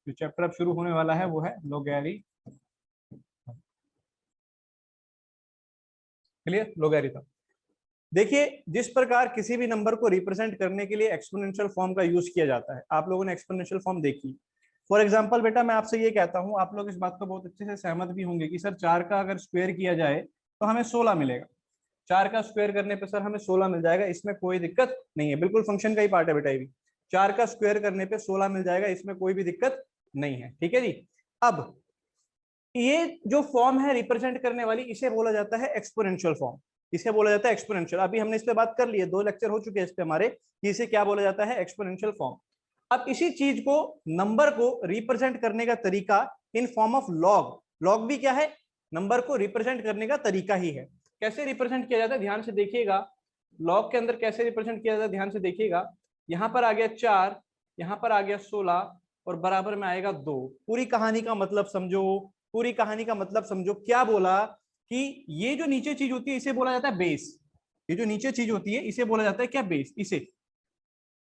जो चैप्टर अब शुरू होने वाला है वो है लोगैरिथम। क्लियर? लोगैरिथम। देखिए, जिस प्रकार किसी भी नंबर को रिप्रेजेंट करने के लिए एक्सपोनेंशियल फॉर्म का यूज किया जाता है, आप लोगों ने एक्सपोनेंशियल फॉर्म देखी। फॉर एग्जांपल बेटा, मैं आपसे ये कहता हूं, आप लोग इस बात को बहुत अच्छे से सहमत भी होंगे कि सर 4 का अगर स्क्वायर किया जाए तो हमें 16 मिलेगा। 4 का स्क्वायर करने पे सर हमें 16 मिल जाएगा, इसमें कोई दिक्कत नहीं है, बिल्कुल फंक्शन का ही पार्ट है बेटा ये भी। 4 का स्क्वायर करने पे 16 मिल जाएगा, इसमें कोई भी दिक्कत नहीं है। ठीक है जी। अब ये जो फॉर्म है रिप्रेजेंट करने वाली, इसे बोला जाता है एक्सपोनेंशियल फॉर्म। इसे बोला जाता है एक्सपोनेंशियल। अभी हमने इस पे बात कर ली है, 2 लेक्चर हो चुके हैं इस पे हमारे, कि इसे क्या बोला जाता है, एक्सपोनेंशियल फॉर्म। अब इसी चीज को, नंबर को रिप्रेजेंट करने का तरीका in form of log. Log भी क्या है? नंबर को रिप्रेजेंट करने का तरीका ही है। कैसे रिप्रेजेंट किया जाता है ध्यान से देखिएगा। लॉग के अंदर कैसे रिप्रेजेंट किया जाता है ध्यान से देखिएगा। यहां पर आ गया 4, यहां पर आ गया 16 और बराबर में आएगा 2। पूरी कहानी का मतलब समझो, पूरी कहानी का मतलब समझो। क्या बोला कि ये जो नीचे चीज होती है इसे बोला जाता है बेस। ये जो नीचे चीज होती है इसे बोला जाता है क्या? बेस। इसे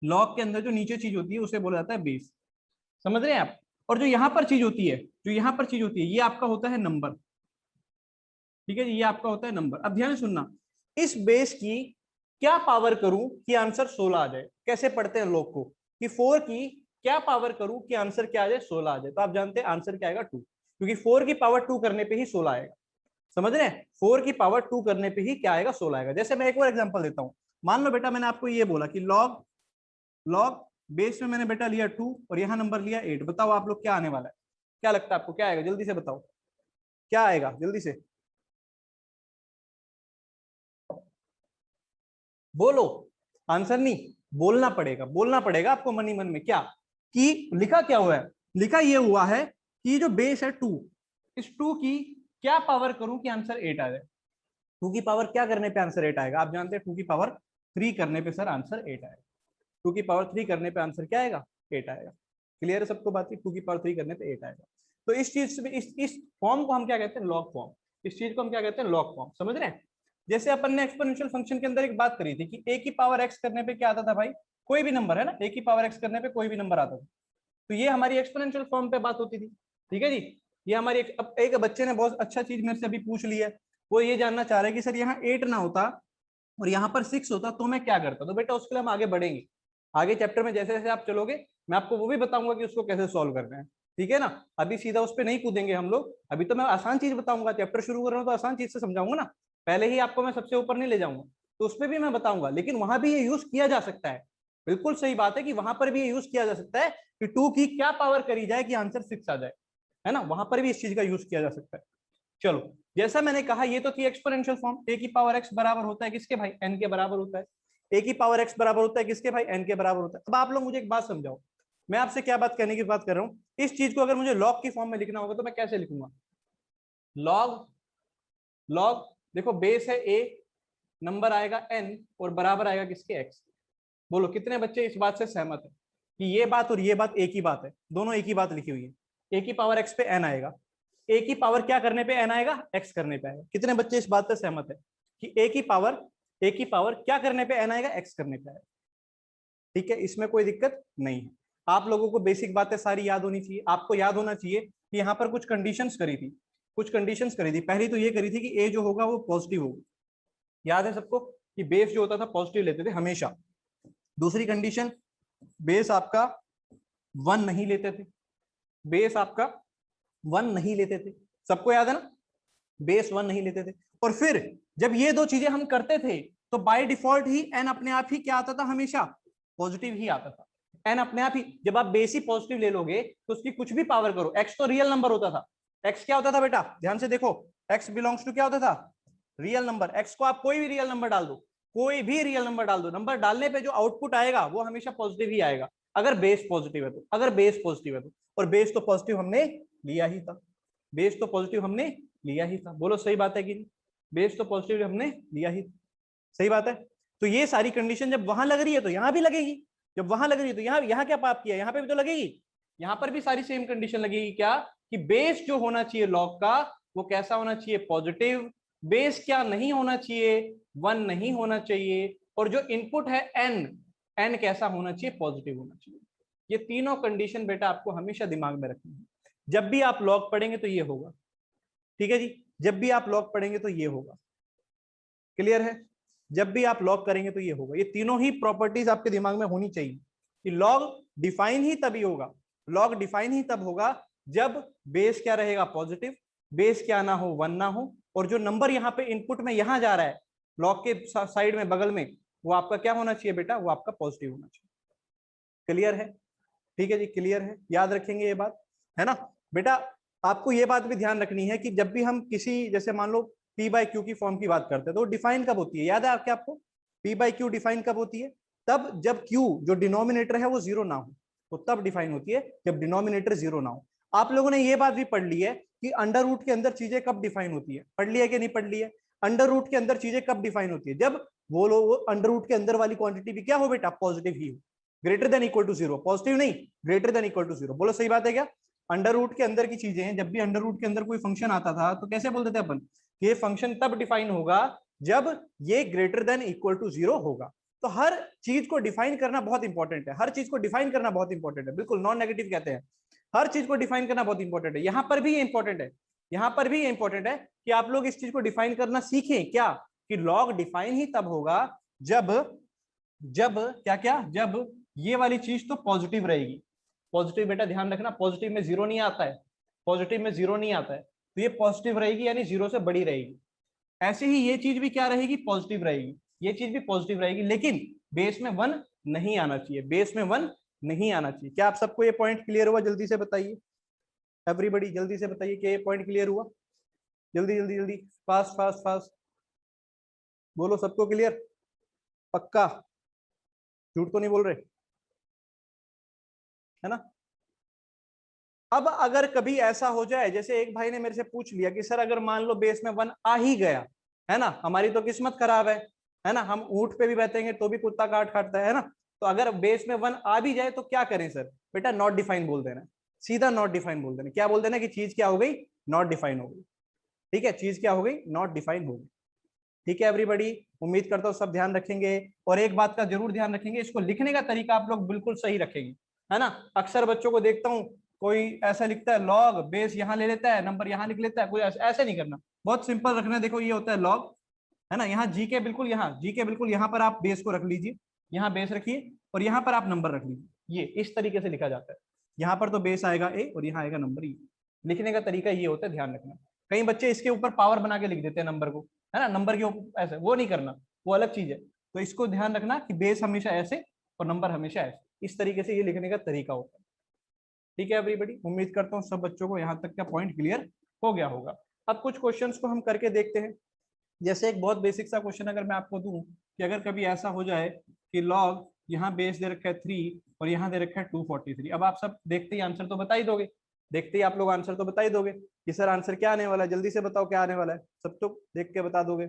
लॉग के अंदर जो नीचे चीज होती है उसे बोला जाता है बेस। समझ रहे हैं आप? और जो यहां पर चीज होती है, जो यहां पर चीज होती है, ये आपका होता है नंबर। ठीक है जी, ये आपका होता है नंबर। अब ध्यान सुनना, इस बेस की क्या पावर करूं कि आंसर 16 आ जाए? कैसे पढ़ते हैं लोग को कि 4 की क्या पावर करूं कि आंसर क्या आ जाए? 16 आ जाए। तो आप जानते हैं आंसर क्या आएगा? 2, क्योंकि 4 की पावर 2 करने पे ही 16 आएगा। समझ रहे हैं? 4 की पावर 2 करने पे ही क्या आएगा? 16 आएगा। जैसे मैं एक और एग्जांपल देता हूं। मान लो बेटा मैंने आपको ये बोला कि लॉग लॉग बेस में मैंने बेटा लिया 2 और यहां नंबर लिया 8। बताओ आप लोग क्या आने वाला है? क्या लगता है आपको क्या आएगा? जल्दी से बताओ क्या आएगा, जल्दी से बोलो। आंसर नहीं, बोलना पड़ेगा, बोलना पड़ेगा आपको मन ही मन में। क्या कि लिखा क्या हुआ है? लिखा ये हुआ है कि जो बेस है 2, इस 2 की क्या पावर करूं कि आंसर 8 आ जाए? 2 की पावर क्या करने पे आंसर 8 आएगा? आप जानते हैं 2 की पावर 3 करने पे सर आंसर 8 आएगा। 2 की पावर 3 करने पे आंसर क्या आएगा? 8 आएगा। क्लियर है सबको बात? 2 की पावर 3 करने पे 8 आएगा। तो इस चीज से, इस फॉर्म को हम क्या कहते हैं? Log form. इस चीज को हम क्या कहते हैं? Log form. समझ रहे हैं? जैसे अपन ने एक्सपोनेंशियल फंक्शन के अंदर एक बात करी थी कि a की पावर x करने पे क्या आता था भाई? कोई भी नंबर है ना, a की पावर x करने पे कोई भी नंबर आता था। तो ये हमारी एक्सपोनेंशियल फॉर्म पे बात होती थी। ठीक है जी। ये हमारी अब एक बच्चे ने बहुत अच्छा चीज मेरे से अभी पूछ लिया है। वो ये जानना चाह रहे हैं कि सर यहाँ 8 ना होता और यहाँ पर 6 होता तो मैं क्या करता? तो बेटा उसके लिए हम आगे बढ़ेंगे। आगे चैप्टर में जैसे जैसे आप चलोगे मैं आपको वो भी बताऊंगा कि उसको कैसे सॉल्व करना है। ठीक है ना? अभी सीधा उस पर नहीं कूदेंगे हम लोग। अभी तो मैं आसान चीज बताऊंगा, चैप्टर शुरू कर रहा हूँ तो आसान चीज से समझाऊंगा ना। पहले ही आपको मैं सबसे ऊपर नहीं ले जाऊंगा, तो उस पर भी मैं बताऊंगा। लेकिन वहां भी ये यूज किया जा सकता है। बिल्कुल सही बात है कि वहां पर भी ये यूज किया जा सकता है कि 2 की क्या पावर करी जाए कि आंसर 6 आ जाए। है ना? वहां पर भी इस चीज का यूज किया जा सकता है। चलो, जैसा मैंने कहा ये तो थी एक्सपोनेंशियल फॉर्म। ए की पावर एक्स बराबर होता है किसके भाई? एन के बराबर होता है। ए की पावर एक्स बराबर होता है किसके भाई? एन के बराबर होता है। अब आप लोग मुझे एक बात समझाओ, मैं आपसे क्या बात करने की बात कर रहा हूँ। इस चीज को अगर मुझे लॉग की फॉर्म में लिखना होगा तो मैं कैसे लिखूंगा? लॉग लॉग देखो, बेस है ए, नंबर आएगा एन और बराबर आएगा किसके? एक्स। बोलो कितने बच्चे इस बात से सहमत है कि ये बात और ये बात एक ही बात है? दोनों एक ही बात लिखी हुई है। ए की पावर एक्स पे एन आएगा, ए की पावर क्या करने पे एन आएगा? एक्स करने पे आएगा। कितने बच्चे इस बात से सहमत है कि ए की पावर क्या करने पे एन आएगा? एक्स करने पे आएगा। ठीक है, इसमें कोई दिक्कत नहीं है। आप लोगों को बेसिक बातें सारी याद होनी चाहिए। आपको याद होना चाहिए कि यहाँ पर कुछ कंडीशंस करी थी, कुछ कंडीशंस करी थी। पहली तो ये करी थी कि ए जो होगा वो पॉजिटिव होगा। याद है सबको कि बेस जो होता था पॉजिटिव लेते थे हमेशा। दूसरी कंडीशन, बेस आपका 1 नहीं लेते थे। बेस आपका 1 नहीं लेते थे, सबको याद है ना? बेस 1 नहीं लेते थे। और फिर जब ये दो चीजें हम करते थे तो बाय डिफॉल्ट ही एन अपने आप ही क्या आता था? हमेशा पॉजिटिव ही आता था। एन अपने आप ही, जब आप बेस ही पॉजिटिव ले लोगे तो उसकी कुछ भी पावर करो, एक्स तो रियल नंबर होता था। एक्स क्या होता था बेटा? ध्यान से देखो, एक्स बिलोंग्स टू क्या होता था? Real number. एक्स को आप कोई भी रियल नंबर डाल दो, कोई भी रियल नंबर डाल दो, नंबर डालने पे जो आउटपुट आएगा वो हमेशा पॉजिटिव ही आएगा, अगर बेस पॉजिटिव है तो। अगर बेस पॉजिटिव है तो। और बेस तो पॉजिटिव हमने लिया ही था। बेस तो पॉजिटिव हमने लिया ही था। बोलो सही बात है कि नहीं? बेस तो पॉजिटिव हमने लिया ही था। सही बात है। तो ये सारी कंडीशन जब वहां लग रही है तो यहां भी लगेगी। जब वहां लग रही है तो यहाँ क्या पाप किया? यहाँ पे भी तो लगेगी। यहाँ पर भी सारी सेम कंडीशन लगेगी। क्या? कि बेस जो होना चाहिए लॉग का वो कैसा होना चाहिए? पॉजिटिव। बेस क्या नहीं होना चाहिए? 1 नहीं होना चाहिए। और जो इनपुट है एन, एन कैसा होना चाहिए? पॉजिटिव होना चाहिए। ये तीनों कंडीशन बेटा आपको हमेशा दिमाग में रखनी है। जब भी आप लॉग पढ़ेंगे तो ये होगा, ठीक है जी, जब भी आप लॉग पढ़ेंगे तो ये होगा, क्लियर है, जब भी आप लॉग करेंगे तो ये होगा। ये तीनों ही प्रॉपर्टीज आपके दिमाग में होनी चाहिए कि लॉग डिफाइन ही तभी होगा, लॉग डिफाइन ही तब होगा जब बेस क्या रहेगा, पॉजिटिव, बेस क्या ना हो, 1 ना हो, और जो नंबर यहाँ पे इनपुट में यहां जा रहा है लॉग के साइड में बगल में, वो आपका क्या होना चाहिए बेटा, वो आपका पॉजिटिव होना चाहिए। क्लियर है, ठीक है जी, क्लियर है, याद रखेंगे ये बात, है ना बेटा। आपको ये बात भी ध्यान रखनी है कि जब भी हम किसी, जैसे मान लो पी बाई क्यू की फॉर्म की बात करते हैं तो डिफाइन कब होती है, याद है आपके, आपको पी बाई क्यू डिफाइन कब होती है, तब जब क्यू जो डिनोमिनेटर है वो जीरो ना हो, तो तब डिफाइन होती है जब डिनोमिनेटर जीरो ना हो। आप लोगों ने ये बात भी पढ़ ली है कि अंडर रूट के अंदर चीजें कब डिफाइन होती है, पढ़ लिया कि नहीं पढ़ लिया, अंडर रूट के अंदर चीजें कब डिफाइन होती है, जब वो लोग अंडर रूट के अंदर वाली क्वांटिटी भी क्या हो बेटा, पॉजिटिव ही हो, greater than equal to zero, positive नहीं, greater than equal to zero. बोलो सही बात है क्या, अंडर रूट के अंदर की चीजें हैं, जब भी अंडर रूट के अंदर कोई फंक्शन आता था तो कैसे बोलते थे अपन, ये फंक्शन तब डिफाइन होगा जब ये greater than equal to zero होगा। तो हर चीज को डिफाइन करना बहुत इंपॉर्टेंट है, हर चीज को डिफाइन करना बहुत इंपॉर्टेंट है, बिल्कुल नॉन नेगेटिव कहते हैं, हर चीज को डिफाइन करना बहुत इंपॉर्टेंट है। यहां पर भी ये इंपॉर्टेंट है, यहां पर भी ये इंपॉर्टेंट है कि आप लोग इस चीज को डिफाइन करना सीखें, क्या कि लॉग डिफाइन ही तब होगा जब, जब क्या क्या, जब ये वाली चीज तो पॉजिटिव रहेगी, पॉजिटिव बेटा ध्यान रखना, पॉजिटिव में जीरो नहीं आता है, पॉजिटिव में जीरो नहीं आता है, तो ये पॉजिटिव रहेगी यानी जीरो से बड़ी रहेगी। ऐसे ही ये चीज भी क्या रहेगी, पॉजिटिव रहेगी, ये चीज भी पॉजिटिव रहेगी, लेकिन बेस में 1 नहीं आना चाहिए, बेस में 1 नहीं आना चाहिए। क्या आप सबको ये पॉइंट क्लियर हुआ, जल्दी से बताइए, एवरीबॉडी जल्दी से बताइए कि ये पॉइंट क्लियर हुआ, जल्दी जल्दी जल्दी, फास्ट फास्ट फास्ट बोलो, सबको क्लियर, पक्का, झूठ तो नहीं बोल रहे, है ना। अब अगर कभी ऐसा हो जाए, जैसे एक भाई ने मेरे से पूछ लिया कि सर अगर मान लो बेस में 1 आ ही गया, है ना, हमारी तो किस्मत खराब है ना, हम ऊंट पे भी बैठेंगे तो भी कुत्ता काट खाटता है ना, तो अगर बेस में 1 आ भी जाए तो क्या करें सर, बेटा नॉट डिफाइन बोल देना, सीधा नॉट डिफाइन बोल देना, क्या बोल देना कि चीज क्या हो गई, नॉट डिफाइन हो गई, ठीक है, चीज क्या हो गई, नॉट डिफाइन हो गई, ठीक है एवरीबॉडी। उम्मीद करता हूँ सब ध्यान रखेंगे, और एक बात का जरूर ध्यान रखेंगे, इसको लिखने का तरीका आप लोग बिल्कुल सही रखेंगे, है ना। अक्सर बच्चों को देखता हूँ कोई ऐसा लिखता है लॉग, बेस यहाँ ले लेता है, नंबर यहाँ लिख लेता है, कोई ऐसे नहीं करना, बहुत सिंपल रखना है। देखो ये होता है लॉग, है ना, यहाँ जी के बिल्कुल, यहाँ जी के बिल्कुल यहाँ पर आप बेस को रख लीजिए, यहाँ बेस रखिए और यहाँ पर आप नंबर रख लीजिए, ये इस तरीके से लिखा जाता है, यहाँ पर तो बेस आएगा ए और यहाँ आएगा नंबर ई, लिखने का तरीका ये होता है, ध्यान रखना। कई बच्चे इसके ऊपर पावर बना के लिख देते हैं नंबर को, है ना, नंबर के ऊपर ऐसे, वो नहीं करना, वो अलग चीज है। तो इसको ध्यान रखना कि बेस हमेशा ऐसे और नंबर हमेशा ऐसे, इस तरीके से ये लिखने का तरीका होता है, ठीक है एवरीबॉडी। उम्मीद करता हूँ सब बच्चों को यहाँ तक का पॉइंट क्लियर हो गया होगा। अब कुछ क्वेश्चंस को हम करके देखते हैं। जैसे एक बहुत बेसिक सा क्वेश्चन अगर मैं आपको दूं कि अगर कभी ऐसा हो जाए कि लॉग यहाँ बेस दे रखा है 3 और यहाँ दे रखा है 243, अब आप सब देखते ही आंसर तो बता ही दोगे, देखते ही आप लोग आंसर तो बता ही दोगे कि सर आंसर क्या आने वाला है, जल्दी से बताओ क्या आने वाला है, सब तो देख के बता दोगे।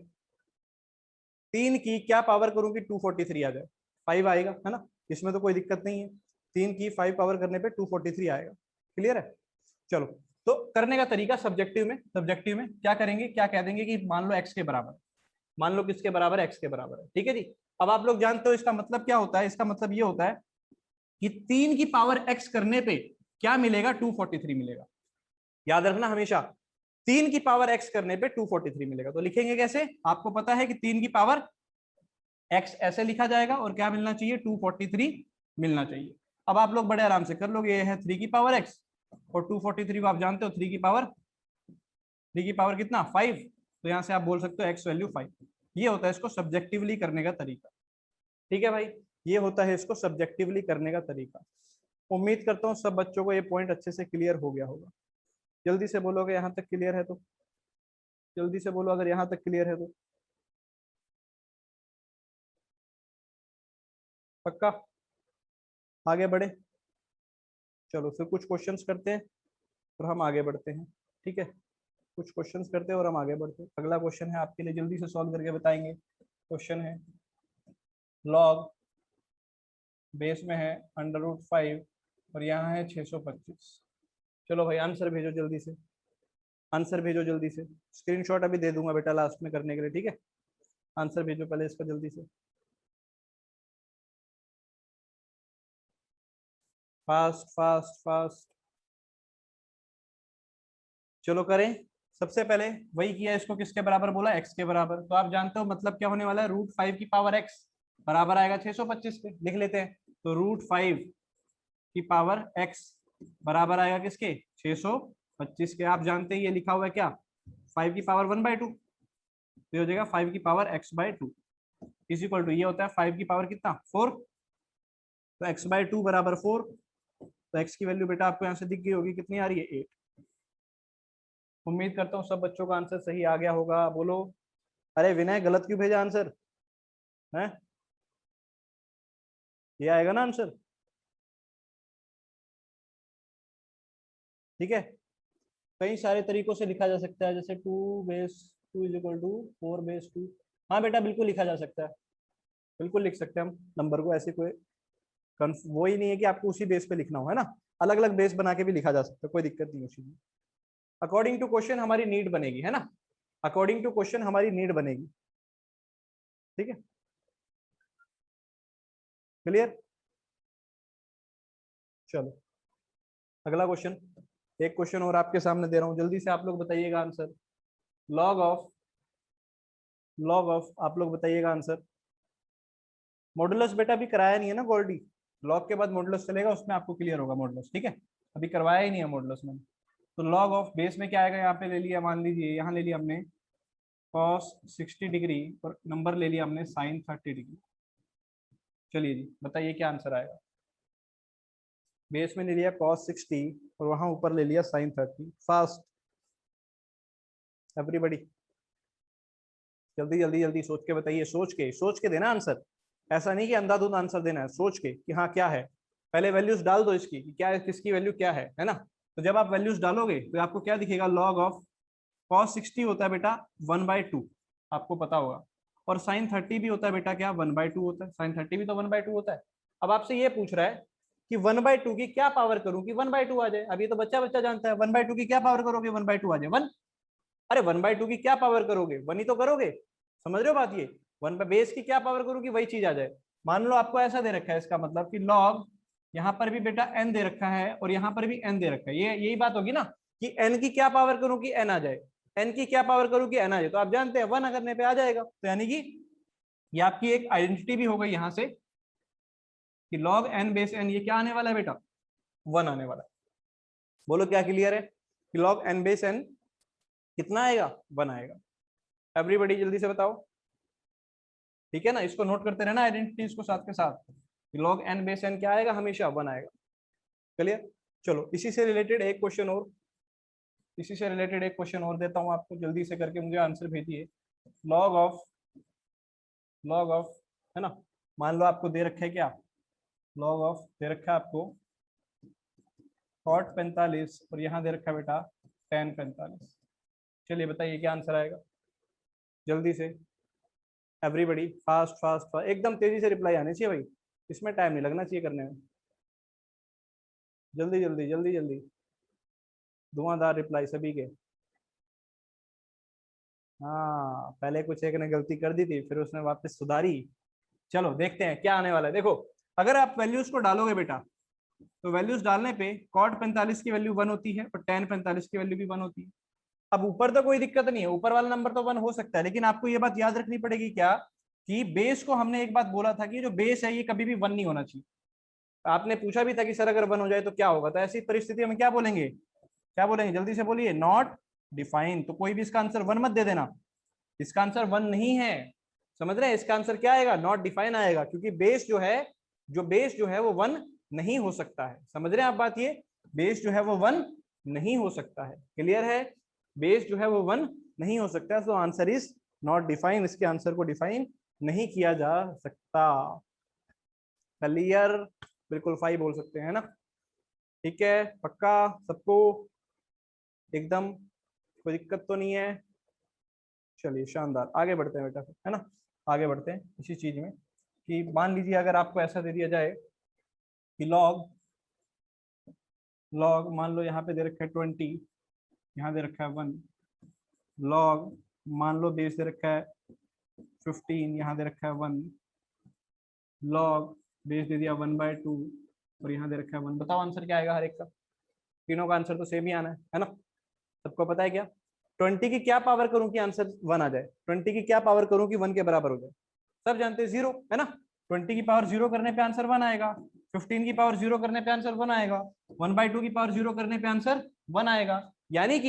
3 की क्या पावर करूं कि 243 आ जाए, 5 आएगा, है ना, इसमें तो कोई दिक्कत नहीं है, 3 की 5 पावर करने पे 243 आएगा, क्लियर है। चलो, तो करने का तरीका सब्जेक्टिव में, सब्जेक्टिव में क्या करेंगे, क्या कह देंगे कि मान लो एक्स के बराबर, मान लो किसके बराबर है, एक्स के बराबर है, ठीक है जी। अब आप लोग जानते हो इसका मतलब क्या होता है, इसका मतलब ये होता है कि 3 की पावर एक्स करने पे क्या मिलेगा, 243 मिलेगा, याद रखना हमेशा, 3 की पावर एक्स करने पे 243 मिलेगा। तो लिखेंगे कैसे, आपको पता है कि 3 की पावर एक्स ऐसे लिखा जाएगा और क्या मिलना चाहिए, 243 मिलना चाहिए। अब आप लोग बड़े आराम से कर लोगे, ये है 3 की पावर एक्स और 243 को आप जानते हो 3 की पावर कितना, 5, तो यहां से आप बोल सकते हो एक्स वैल्यू 5। ये होता है इसको सब्जेक्टिवली करने का तरीका, ठीक है भाई, ये होता है इसको सब्जेक्टिवली करने का तरीका। उम्मीद करता हूँ सब बच्चों को ये पॉइंट अच्छे से क्लियर हो गया होगा। जल्दी से बोलोगे यहाँ तक क्लियर है तो, जल्दी से बोलो अगर यहाँ तक क्लियर है तो, पक्का, आगे बढ़े। चलो फिर कुछ क्वेश्चंस करते हैं और हम आगे बढ़ते हैं, ठीक है, कुछ क्वेश्चंस करते हैं और हम आगे बढ़ते हैं। अगला क्वेश्चन है आपके लिए, जल्दी से सॉल्व करके बताएंगे। क्वेश्चन है लॉग बेस में है √5 और यहाँ है 625। चलो भाई आंसर भेजो जल्दी से, आंसर भेजो जल्दी से, स्क्रीनशॉट अभी दे दूंगा बेटा लास्ट में करने के लिए, ठीक है, आंसर भेजो पहले इसका जल्दी से। फास्ट फास्ट फास्ट, चलो करें। सबसे पहले वही किया, इसको किसके बराबर बोला, x के बराबर। तो आप जानते हो मतलब क्या होने वाला है, √5 की पावर x बराबर आएगा 625 के। लिख लेते हैं, तो √5 की पावर x बराबर आएगा किसके, 625 के। आप जानते हैं ये लिखा हुआ है क्या, 5 की पावर 1/2, तो हो जाएगा 5 की power x/2 is equal to, ये होता है 5 की पावर कितना, 4, तो x/2 बराबर 4। तो x की वैल्यू बेटा आपको यहाँ से दिख गई होगी, कितनी आ रही है, 8। उम्मीद करता हूँ सब बच्चों का आंसर सही आ गया होगा, बोलो। अरे विनय, गलत क्यों भेजा आंसर है, ये आएगा ना आंसर, ठीक है। कई सारे तरीकों से लिखा जा सकता है, जैसे 2/2 इज इक्वल टू 4/2। हाँ बेटा बिल्कुल लिखा जा सकता है, बिल्कुल लिख सकते हैं हम नंबर को, ऐसे कोई वो ही नहीं है कि आपको उसी बेस पे लिखना हो, है ना। अलग अलग बेस बना के भी लिखा जा सकता है, कोई दिक्कत नहीं उसी में। अकॉर्डिंग टू क्वेश्चन हमारी नीड बनेगी, है ना, अकॉर्डिंग टू क्वेश्चन हमारी नीड बनेगी, ठीक है, क्लियर। चलो अगला क्वेश्चन, एक क्वेश्चन और आपके सामने दे रहा हूं, जल्दी से आप लोग बताइएगा आंसर। लॉग ऑफ आप लोग बताइएगा आंसर। मॉडुलस बेटा अभी कराया नहीं है ना गोल्डी, लॉग के बाद मॉडुलस चलेगा, उसमें आपको क्लियर होगा मॉडुलस, ठीक है। अभी करवाया ही नहीं है मॉडुलस में। तो लॉग ऑफ बेस में क्या आएगा, यहाँ पे ले लिया, मान लीजिए यहाँ ले लिया हमने cos 60 डिग्री और नंबर ले लिया हमने sin 30 डिग्री। चलिए जी बताइए क्या आंसर आएगा। बेस में ले लिया cos 60 और वहां ऊपर ले लिया sin 30। फास्ट एवरीबॉडी, जल्दी जल्दी जल्दी सोच के बताइए, सोच के देना आंसर, ऐसा नहीं कि अंधाधुंध आंसर देना है, सोच के कि हाँ क्या है। पहले वैल्यूज डाल दो इसकी कि क्या है, किसकी वैल्यू क्या है ना। तो जब आप वैल्यूज डालोगे तो आपको क्या दिखेगा, लॉग ऑफ cos 60 होता है बेटा 1/2, आपको पता होगा। और sin 30 भी होता है बेटा क्या, 1/2 होता है, sin 30 भी तो 1/2 होता है। अब आपसे ये पूछ रहा है कि 1/2 की क्या पावर करूं कि 1/2 आ जाए। अब ये तो बच्चा बच्चा जानता है, 1/2 की क्या पावर करोगे 1/2 आ जाए, 1। अरे 1/2 की क्या पावर करोगे, 1 ही तो करोगे, समझ रहे हो बात ये। 1 बेस की क्या पावर करोगे वही चीज आ जाए। मान लो आपको ऐसा दे रखा है, इसका मतलब कि लॉग यहाँ पर भी बेटा n दे रखा है और यहाँ पर भी n दे रखा है, ये यही बात होगी ना कि n की क्या पावर करूं कि n आ जाए, n की क्या पावर करूं कि n आ जाए। तो आप जानते हैं 1 करने पे आ जाएगा, तो यानी कि ये आपकी एक आइडेंटिटी भी हो गई यहाँ से कि log n बेस n ये क्या आने वाला है बेटा, 1 आने वाला है। बोलो क्या क्लियर है कि log n बेस n कितना आएगा, 1 आएगा। एवरीबॉडी जल्दी से बताओ, ठीक है ना, इसको नोट करते रहना आइडेंटिटीज को साथ के साथ। लॉग एन बेस एन क्या आएगा, हमेशा 1 आएगा, क्लियर। चलो इसी से रिलेटेड एक क्वेश्चन और देता हूं आपको, जल्दी से करके मुझे आंसर भेजिए। लॉग ऑफ है ना, मान लो आपको दे रखा है क्या, लॉग ऑफ दे रखा है आपको cot 45 और यहाँ दे रखा है बेटा tan 45। चलिए बताइए क्या आंसर आएगा, जल्दी से एवरीबॉडी, फास्ट फास्ट फास्ट, एकदम तेजी से रिप्लाई आने चाहिए भाई, इसमें टाइम नहीं लगना चाहिए करने में। जल्दी जल्दी जल्दी जल्दी, धुआंधार रिप्लाई सभी के। हाँ पहले कुछ एक ने गलती कर दी थी, फिर उसने वापस सुधारी। चलो देखते हैं क्या आने वाला है। देखो अगर आप वैल्यूज को डालोगे बेटा, तो वैल्यूज डालने पे cot 45 की वैल्यू 1 होती है और tan 45 की वैल्यू भी 1 होती है। अब ऊपर तो कोई दिक्कत नहीं है, ऊपर वाला नंबर तो 1 हो सकता है, लेकिन आपको ये बात याद रखनी पड़ेगी क्या, कि बेस को हमने एक बात बोला था कि जो बेस है ये कभी भी 1 नहीं होना चाहिए। आपने पूछा भी था कि सर अगर 1 हो जाए तो क्या होगा, तो ऐसी परिस्थिति में क्या बोलेंगे, क्या बोलेंगे, जल्दी से बोलिए, नॉट डिफाइन। तो कोई भी इसका आंसर 1 मत दे देना, इसका आंसर 1 नहीं है, समझ रहे हैं। इसका आंसर क्या आएगा, नॉट डिफाइन आएगा, क्योंकि बेस जो है वो 1 नहीं हो सकता है। समझ रहे हैं आप बात, ये बेस जो है वो 1 नहीं हो सकता है, क्लियर है। बेस जो है वो 1 नहीं हो सकता, तो आंसर इज नॉट डिफाइन, इसके आंसर को डिफाइन नहीं किया जा सकता, क्लियर। बिल्कुल 5 बोल सकते हैं ना, ठीक है, पक्का सबको एकदम, कोई दिक्कत तो नहीं है। चलिए शानदार, आगे बढ़ते हैं बेटा, है ना, आगे बढ़ते हैं इसी चीज में कि मान लीजिए अगर आपको ऐसा दे दिया जाए कि लॉग मान लो यहाँ पे दे रखा है 20, यहाँ दे रखा है 1, लॉग मान लो बेस दे रखा है 15, यहाँ दे रखा है 1, लॉग बेस दे दिया 1/2, और यहाँ दे रखा है 1। बताओ आंसर क्या आएगा हर एक का? तीनों का आंसर तो सेम ही आना है ना? सबको पता है क्या? 20 की क्या पावर करूं कि आंसर 1 आ जाए? 20 की क्या पावर करूं कि 1 के बराबर हो जाए? सब जानते हैं 0 है ना? 20 की पावर 0 करने पे आंसर 1 आएगा, 15 की पावर 0 करने पे आंसर 1 आएगा, 1/2 की पावर 0 करने पे आंसर 1 आएगा। यानी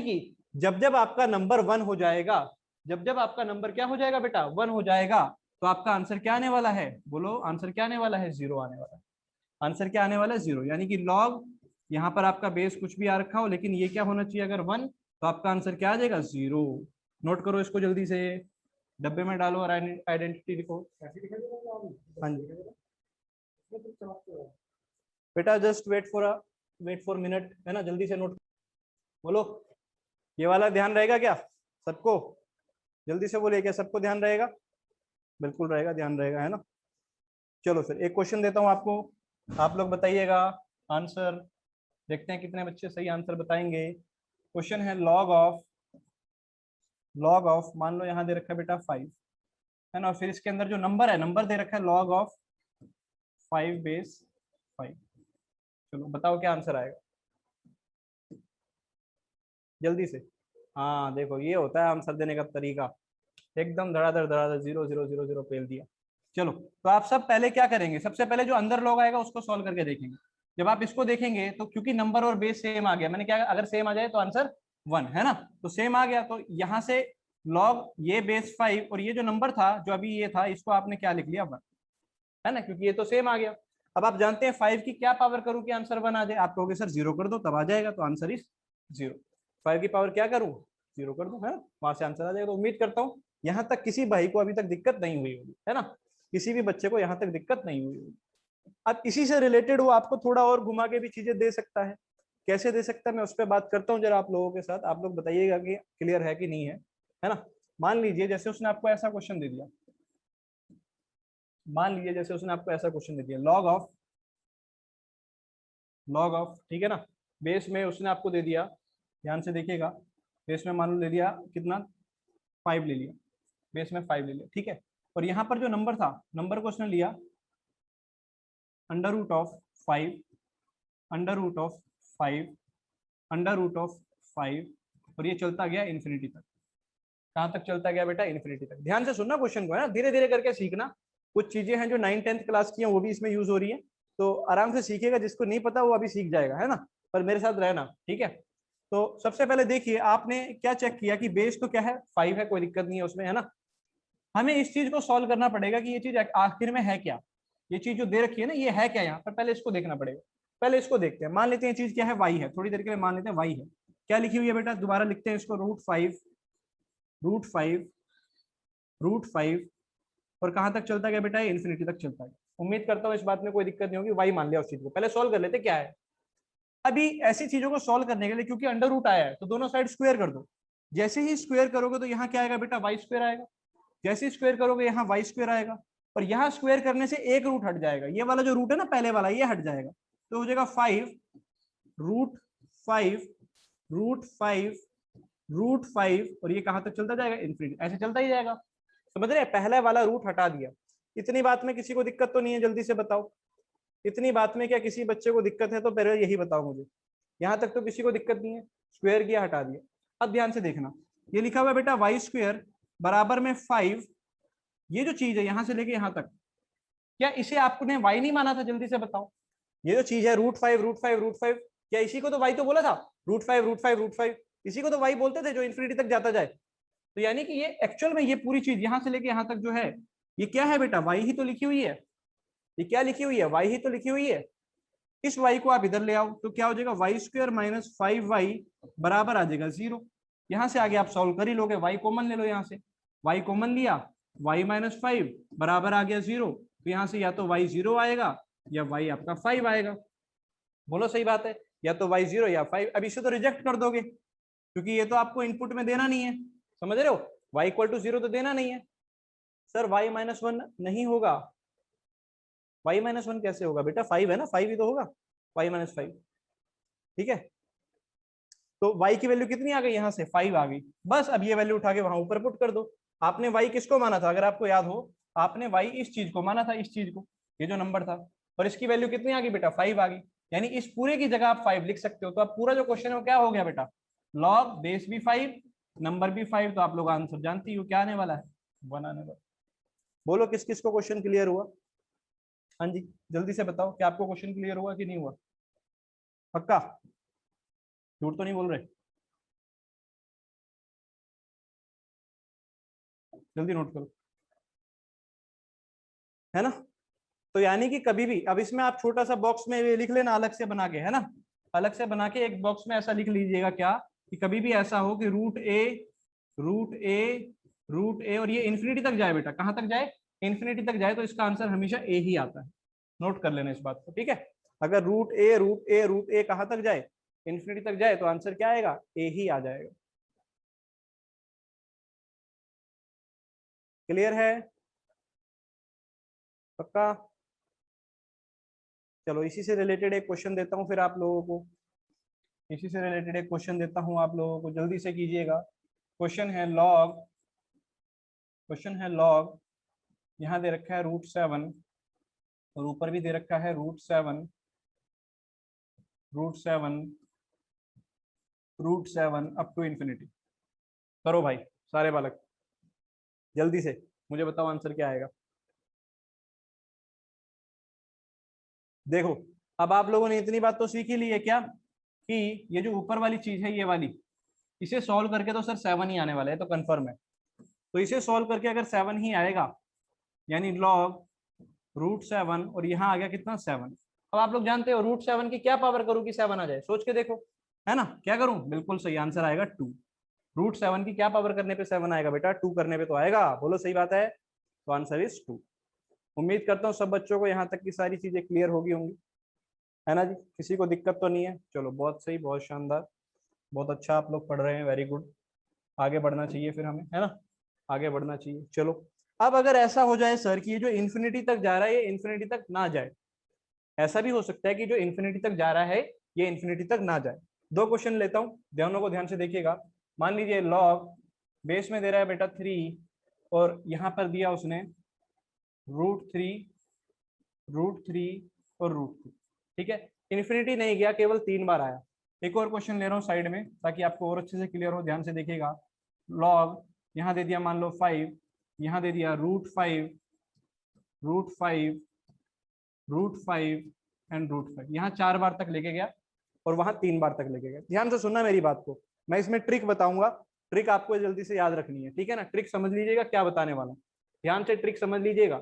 कि जब जब आपका नंबर 1 हो जाएगा, जब जब आपका नंबर क्या हो जाएगा बेटा? 1 हो जाएगा, तो आपका आंसर क्या आने वाला है? बोलो आंसर क्या आने वाला है? 0 आने वाला है। आंसर क्या आने वाला है? 0। यानी कि लॉग, यहाँ पर आपका बेस कुछ भी आ रखा हो, लेकिन ये क्या होना चाहिए? अगर 1, तो आपका आंसर क्या आ जाएगा? 0। नोट करो इसको जल्दी से, डब्बे में डालो और आइडेंटिटी लिखो। हाँ जी बेटा, जस्ट वेट फॉर मिनट, है ना? जल्दी से नोट बोलो। ये वाला ध्यान रहेगा क्या सबको? जल्दी से बोलिए, क्या सबको ध्यान रहेगा? बिल्कुल रहेगा, ध्यान रहेगा, है ना? चलो फिर एक क्वेश्चन देता हूँ आपको, आप लोग बताइएगा आंसर। देखते हैं कितने बच्चे सही आंसर बताएंगे। क्वेश्चन है लॉग ऑफ मान लो यहाँ दे रखा है बेटा 5, है ना? फिर इसके अंदर जो नंबर है, नंबर दे रखा है लॉग ऑफ 5/5। चलो बताओ क्या आंसर आएगा जल्दी से। हाँ देखो, ये होता है आंसर देने का तरीका, एकदम धड़ाधड़ धड़ाधड़ 0 0 0 0 पेल दिया। चलो, तो आप सब पहले क्या करेंगे? सबसे पहले जो अंदर लॉग आएगा उसको सॉल्व करके देखेंगे। जब आप इसको देखेंगे तो क्योंकि नंबर और बेस सेम आ गया, मैंने क्या, अगर सेम आ जाए तो आंसर 1 है ना? तो सेम आ गया, तो यहाँ से लॉग ये बेस 5 और ये जो नंबर था जो अभी ये था, इसको आपने क्या लिख लिया? 1, है ना? क्योंकि ये तो सेम आ गया। अब आप जानते हैं 5 की क्या पावर करूं कि आंसर 1 आ जाए? आप कहोगे सर 0 कर दो तब आ जाएगा, तो आंसर इज 0। 5 की पावर क्या करूं? 0 कर दूं, है ना? वहां से आंसर आ जाएगा। तो उम्मीद करता हूँ यहाँ तक किसी भाई को अभी तक दिक्कत नहीं हुई होगी, है ना? किसी भी बच्चे को यहाँ तक दिक्कत नहीं हुई होगी। अब इसी से रिलेटेड वो आपको थोड़ा और घुमा के भी चीजें दे सकता है। कैसे दे सकता है मैं उस पर बात करता हूँ जरा आप लोगों के साथ, आप लोग बताइएगा कि क्लियर है कि नहीं है ना? मान लीजिए जैसे उसने आपको ऐसा क्वेश्चन दे दिया, मान लीजिए जैसे उसने आपको ऐसा क्वेश्चन दे दिया, लॉग ऑफ, ठीक है ना? बेस में उसने आपको दे दिया, ध्यान से देखिएगा, बेस में मान लो ले लिया कितना? 5 ले लिया, बेस में 5 ले लिया, ठीक है? और यहाँ पर जो नंबर था, नंबर को उसने लिया under root of 5, under root of 5, under root of 5, और ये चलता गया इन्फिनिटी तक। कहाँ तक चलता गया बेटा? इन्फिनिटी तक। ध्यान से सुनना क्वेश्चन को, है ना? धीरे धीरे करके सीखना। कुछ चीजें हैं जो 9th-10th क्लास की हैं, वो भी इसमें यूज हो रही है, तो आराम से सीखिएगा। जिसको नहीं पता वो अभी सीख जाएगा, है ना? पर मेरे साथ रहना, ठीक है? तो सबसे पहले देखिए, आपने क्या चेक किया कि बेस तो क्या है? 5 है, कोई दिक्कत नहीं है उसमें, है ना? हमें इस चीज को सॉल्व करना पड़ेगा कि ये चीज आखिर में है क्या। ये चीज जो दे रखी है ना, ये है क्या यहाँ पर? पहले इसको देखना पड़ेगा। पहले इसको देखते हैं। मान लेते हैं चीज क्या है? वाई है। थोड़ी देर के लिए मान लेते हैं वाई है। क्या लिखी हुई है बेटा? दोबारा लिखते हैं इसको, √5 और कहां तक चलता गया बेटा? इन्फिनिटी तक चलता है। उम्मीद करता हूँ इस बात में कोई दिक्कत नहीं होगी। वाई मान लिया उस चीज को। पहले सॉल्व कर लेते क्या है। अभी ऐसी चीजों को सॉल्व करने के लिए, क्योंकि अंडर रूट आया है, तो दोनों साइड स्क्वायर कर दो। जैसे ही स्क्वायर करोगे तो यहाँ क्या आएगा बेटा? वाई स्क्वायर आएगा। जैसे ही स्क्वायर करोगे यहाँ वाई स्क्वायर आएगा, और यहाँ स्क्वायर करने से एक रूट हट जाएगा। ये वाला जो रूट है ना, पहले वाला, ये हट जाएगा, तो हो जाएगा 5√5 और ये कहां तक चलता जाएगा? इन्फिनिटी। ऐसे चलता ही जाएगा। समझ रहे हैं? पहले वाला रूट हटा दिया। इतनी बात में किसी को दिक्कत तो नहीं है? जल्दी से बताओ, इतनी बात में क्या किसी बच्चे को दिक्कत है? तो पहले यही बताओ मुझे। यहाँ तक तो किसी को दिक्कत नहीं है। स्क्वायर किया, हटा दिया। अब ध्यान से देखना, ये लिखा हुआ है बेटा वाई स्क्वायर बराबर में 5। ये जो चीज है यहाँ से लेके यहाँ तक, क्या इसे आपने वाई नहीं माना था? जल्दी से बताओ। ये जो चीज है √5, क्या इसी को तो वाई तो बोला था? √5 इसी को तो वाई बोलते थे, जो इन्फिनिटी तक जाता जाए। तो यानी कि ये एक्चुअल में ये पूरी चीज यहाँ से लेके यहाँ तक जो है, ये क्या है बेटा? वाई ही तो लिखी हुई है। ये क्या लिखी हुई है? वाई ही तो लिखी हुई है। इस वाई को आप इधर ले आओ तो क्या हो जाएगा? वाई स्क्वायर माइनस 5y बराबर आ जाएगा 0। यहाँ से आगे आप सॉल्व कर ही लोगे। वाई कॉमन ले लो, यहाँ से वाई कॉमन लिया, y माइनस 5 बराबर आ गया 0। तो यहाँ से या तो y 0 आएगा या y आपका 5 आएगा। बोलो सही बात है? या तो y 0 या 5। अब इसे तो रिजेक्ट कर दोगे, क्योंकि ये तो आपको इनपुट में देना नहीं है। समझ रहे हो? y = 0 तो देना नहीं है। सर y - 1 नहीं होगा। y - 1 कैसे होगा बेटा? 5 है ना, 5 ही तो होगा। y - 5, ठीक है? तो y की वैल्यू कितनी आ गई? यहाँ से 5 आ गई। बस अब ये वैल्यू उठा के वहां ऊपर पुट कर दो। आपने y किसको माना था? अगर आपको याद हो, आपने y इस चीज को माना था, इस चीज को, ये जो नंबर था। और इसकी वैल्यू कितनी आ गई बेटा 5 आ गई, यानी इस पूरे की जगह आप 5 लिख सकते हो। तो अब पूरा जो क्वेश्चन है वो क्या हो गया बेटा, लॉग बेस भी 5 नंबर भी 5, तो आप लोग आंसर जानती हो क्या आने वाला है, 1 आने वाला। बोलो किस किस को क्वेश्चन क्लियर हुआ? हाँ जी जल्दी से बताओ, क्या आपको क्वेश्चन क्लियर हुआ कि नहीं हुआ? पक्का? झूठ तो नहीं बोल रहे? जल्दी नोट करो, है ना? तो यानी कि कभी भी, अब इसमें आप छोटा सा बॉक्स में ये लिख लेना अलग से बना के, है ना, अलग से बना के एक बॉक्स में ऐसा लिख लीजिएगा क्या, कि कभी भी ऐसा हो कि रूट ए रूट ए रूट ए और ये इन्फिनिटी तक जाए बेटा, कहां तक जाए, इन्फिनिटी तक जाए, तो इसका आंसर हमेशा ए ही आता है। नोट कर लेना इस बात को, ठीक है? अगर रूट ए रूट ए रूट ए कहां तक जाए, इन्फिनिटी तक जाए, तो आंसर क्या आएगा, ए ही आ जाएगा। क्लियर है? पक्का? चलो इसी से रिलेटेड एक क्वेश्चन देता हूं फिर आप लोगों को, इसी से रिलेटेड एक क्वेश्चन देता हूं आप लोगों को, जल्दी से कीजिएगा। क्वेश्चन है लॉग, यहाँ दे रखा है √7 और ऊपर भी दे रखा है √7 अप टू इंफिनिटी। करो भाई सारे बालक, जल्दी से मुझे बताओ आंसर क्या आएगा। देखो अब आप लोगों ने इतनी बात तो सीख ही ली है क्या, कि ये जो ऊपर वाली चीज है ये वाली, इसे सॉल्व करके तो सर 7 ही आने वाला है, तो कंफर्म है। तो इसे सॉल्व करके अगर 7 ही आएगा, यानी लॉग √7 और यहाँ आ गया कितना 7। अब आप लोग जानते हो √7 की क्या पावर करूँ कि 7 आ जाए, सोच के देखो, है ना, क्या करूं, बिल्कुल सही आंसर आएगा 2। √7 की क्या पावर करने पे 7 आएगा बेटा, 2 करने पे तो आएगा, बोलो सही बात है, तो आंसर इज 2। उम्मीद करता हूँ सब बच्चों को यहाँ तक की सारी चीजें क्लियर होगी होंगी, है ना जी, किसी को दिक्कत तो नहीं है? चलो बहुत सही, बहुत शानदार, बहुत अच्छा आप लोग पढ़ रहे हैं, वेरी गुड। आगे बढ़ना चाहिए फिर हमें, है ना, आगे बढ़ना चाहिए। चलो अब अगर ऐसा हो जाए सर कि ये जो इन्फिनिटी तक जा रहा है ये इन्फिनिटी तक ना जाए, ऐसा भी हो सकता है कि जो इन्फिनिटी तक जा रहा है ये इन्फिनिटी तक ना जाए। दो क्वेश्चन लेता हूं, दोनों को ध्यान से देखिएगा। मान लीजिए लॉग बेस में दे रहा है बेटा 3 और यहां पर दिया उसने √3 और √3, ठीक है, इन्फिनिटी नहीं गया, केवल 3 बार आया। एक और क्वेश्चन ले रहा हूँ साइड में ताकि आपको और अच्छे से क्लियर हो, ध्यान से देखिएगा। लॉग यहाँ दे दिया मान लो 5, यहाँ दे दिया √5 एंड √5, यहाँ 4 बार तक लेके गया और वहां 3 बार तक लेके गया। ध्यान से सुनना मेरी बात को, मैं इसमें ट्रिक बताऊंगा, ट्रिक आपको जल्दी से याद रखनी है, ठीक है ना, ट्रिक समझ लीजिएगा क्या बताने वाला हूं, ध्यान से ट्रिक समझ लीजिएगा।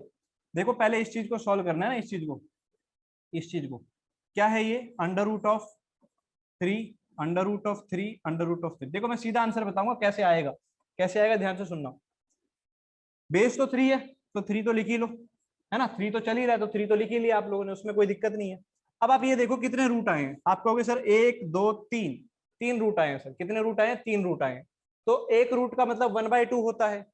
देखो पहले इस चीज को सॉल्व करना है ना, इस चीज को क्या है ये, √3 देखो मैं सीधा आंसर बताऊंगा कैसे आएगा, कैसे आएगा, ध्यान से सुनना। बेस तो 3 है तो 3 तो लिख ही लो, है ना, 3 तो चल ही रहा है तो 3 तो लिख ही लिया आप लोगों ने, उसमें कोई दिक्कत नहीं है। अब आप ये देखो कितने रूट आए हैं, आप कहोगे सर 1 2 3, 3 रूट आए हैं सर, कितने रूट आए हैं, 3 रूट आए हैं। तो एक रूट का मतलब 1/2 होता है,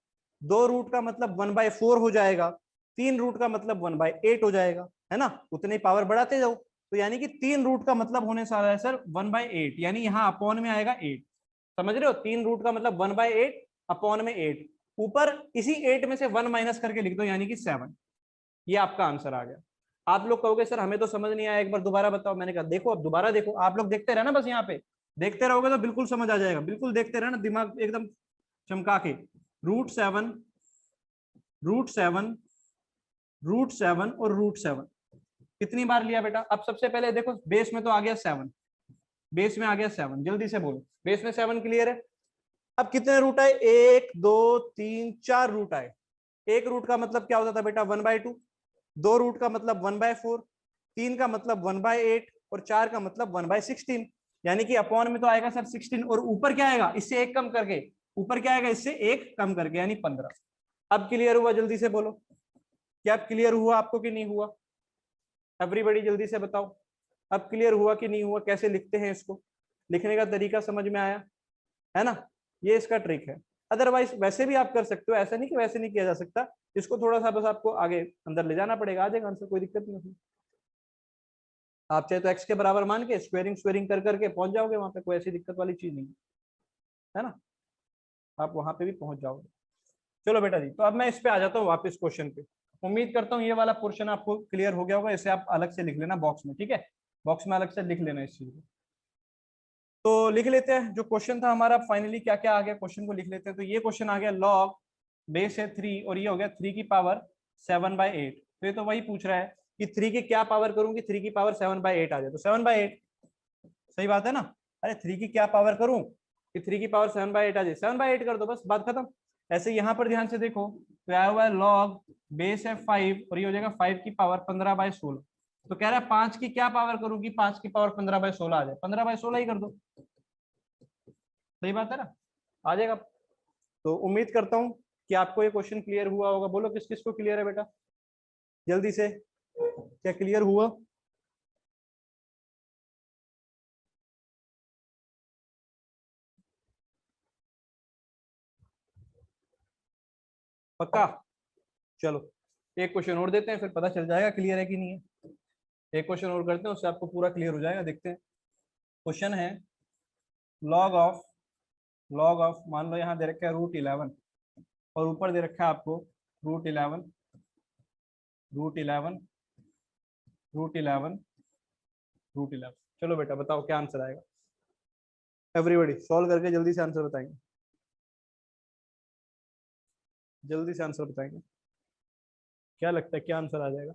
2 रूट का मतलब 1/4 हो जाएगा, 3 रूट का मतलब 1/8 हो जाएगा, है ना, उतनी पावर बढ़ाते जाओ। तो यानी कि 3 रूट का मतलब होने से आ रहा है सर 1/8, यानी यहाँ अपॉन में आएगा 8, समझ रहे हो, 3 रूट का मतलब 1/8 अपॉन में 8, ऊपर इसी 8 में से 1 माइनस करके लिख दो यानी कि 7। ये आपका आंसर आ गया। आप लोग कहोगे सर हमें तो समझ नहीं आया, एक बार दोबारा बताओ। मैंने कहा देखो अब दोबारा देखो, आप लोग देखते रहना, बस यहाँ पे देखते रहोगे तो बिल्कुल समझ आ जाएगा, बिल्कुल देखते रहना, दिमाग एकदम चमका के। √7 √7 √7 और √7 कितनी बार लिया बेटा, अब सबसे पहले देखो बेस में तो आ गया 7, बेस में आ गया 7, जल्दी से बोलो बेस में 7 क्लियर है। अब कितने रूट आए, 1 2 3 4 रूट आए। एक रूट का मतलब क्या होता था बेटा 1/2, 2 रूट का मतलब 1/4, 3 का मतलब 1/8 और 4 का मतलब 1/16, यानी कि अपॉन में तो आएगा सर 16 और ऊपर क्या आएगा इससे एक कम करके, ऊपर क्या आएगा इससे एक कम करके यानी 15। अब क्लियर हुआ, जल्दी से बोलो क्या अब क्लियर हुआ आपको कि नहीं हुआ, एवरीबॉडी जल्दी से बताओ अब क्लियर हुआ कि नहीं हुआ, कैसे लिखते हैं इसको, लिखने का तरीका समझ में आया, है ना, ये इसका ट्रिक है। अदरवाइज वैसे भी आप कर सकते हो, ऐसा नहीं कि वैसे नहीं किया जा सकता, इसको थोड़ा सा बस आपको आगे अंदर ले जाना पड़ेगा, आ जाएगा आंसर, कोई दिक्कत नहीं है। आप चाहे तो x के बराबर मान के स्क्वेयरिंग स्क्वेयरिंग कर करके पहुंच जाओगे वहां पे, कोई ऐसी दिक्कत वाली चीज नहीं है ना, आप वहां पे भी पहुंच जाओगे। चलो बेटा जी, तो अब मैं इस पे आ जाता हूँ वापस क्वेश्चन पे। उम्मीद करता हूँ ये वाला पोर्शन आपको क्लियर हो गया होगा, इसे आप अलग से लिख लेना बॉक्स में, ठीक है, बॉक्स में अलग से लिख लेना इस चीज को। तो लिख लेते हैं जो क्वेश्चन था हमारा, फाइनली क्या क्या आ गया क्वेश्चन को लिख लेते हैं। तो ये क्वेश्चन आ गया लॉग बेस है 3 और ये हो गया 3 की पावर 7/8। तो ये तो वही पूछ रहा है कि 3 की क्या पावर करूं कि 3 की पावर 7/8 आ जाए, तो 7/8 सही बात है ना। अरे 3 की क्या पावर करूं कि 3 की पावर 7/8 आ जाए, 7/8 कर दो, बस बात खत्म। ऐसे यहाँ पर ध्यान से देखो तो आया हुआ है लॉग बेस है 5 और ये हो जाएगा 5 की पावर 15/16। तो कह रहा है 5 की क्या पावर करूं कि 5 की पावर 15/16 आ जाए, 15/16 ही कर दो, सही बात है ना, आ जाएगा। तो उम्मीद करता हूँ कि आपको ये क्वेश्चन क्लियर हुआ होगा। बोलो किस किस को क्लियर है बेटा, जल्दी से, क्या क्लियर हुआ? पक्का? चलो एक क्वेश्चन और देते हैं, फिर पता चल जाएगा क्लियर है कि नहीं है। एक क्वेश्चन और करते हैं, उससे आपको पूरा क्लियर हो जाएगा। देखते हैं, क्वेश्चन है लॉग ऑफ मान लो यहाँ दे रखा है √11 और ऊपर दे रखा है आपको √11 √11 √11 √11। चलो बेटा बताओ क्या आंसर आएगा, एवरीबॉडी सॉल्व करके जल्दी से आंसर बताएंगे, जल्दी से आंसर बताएंगे, क्या लगता है क्या आंसर आ जाएगा?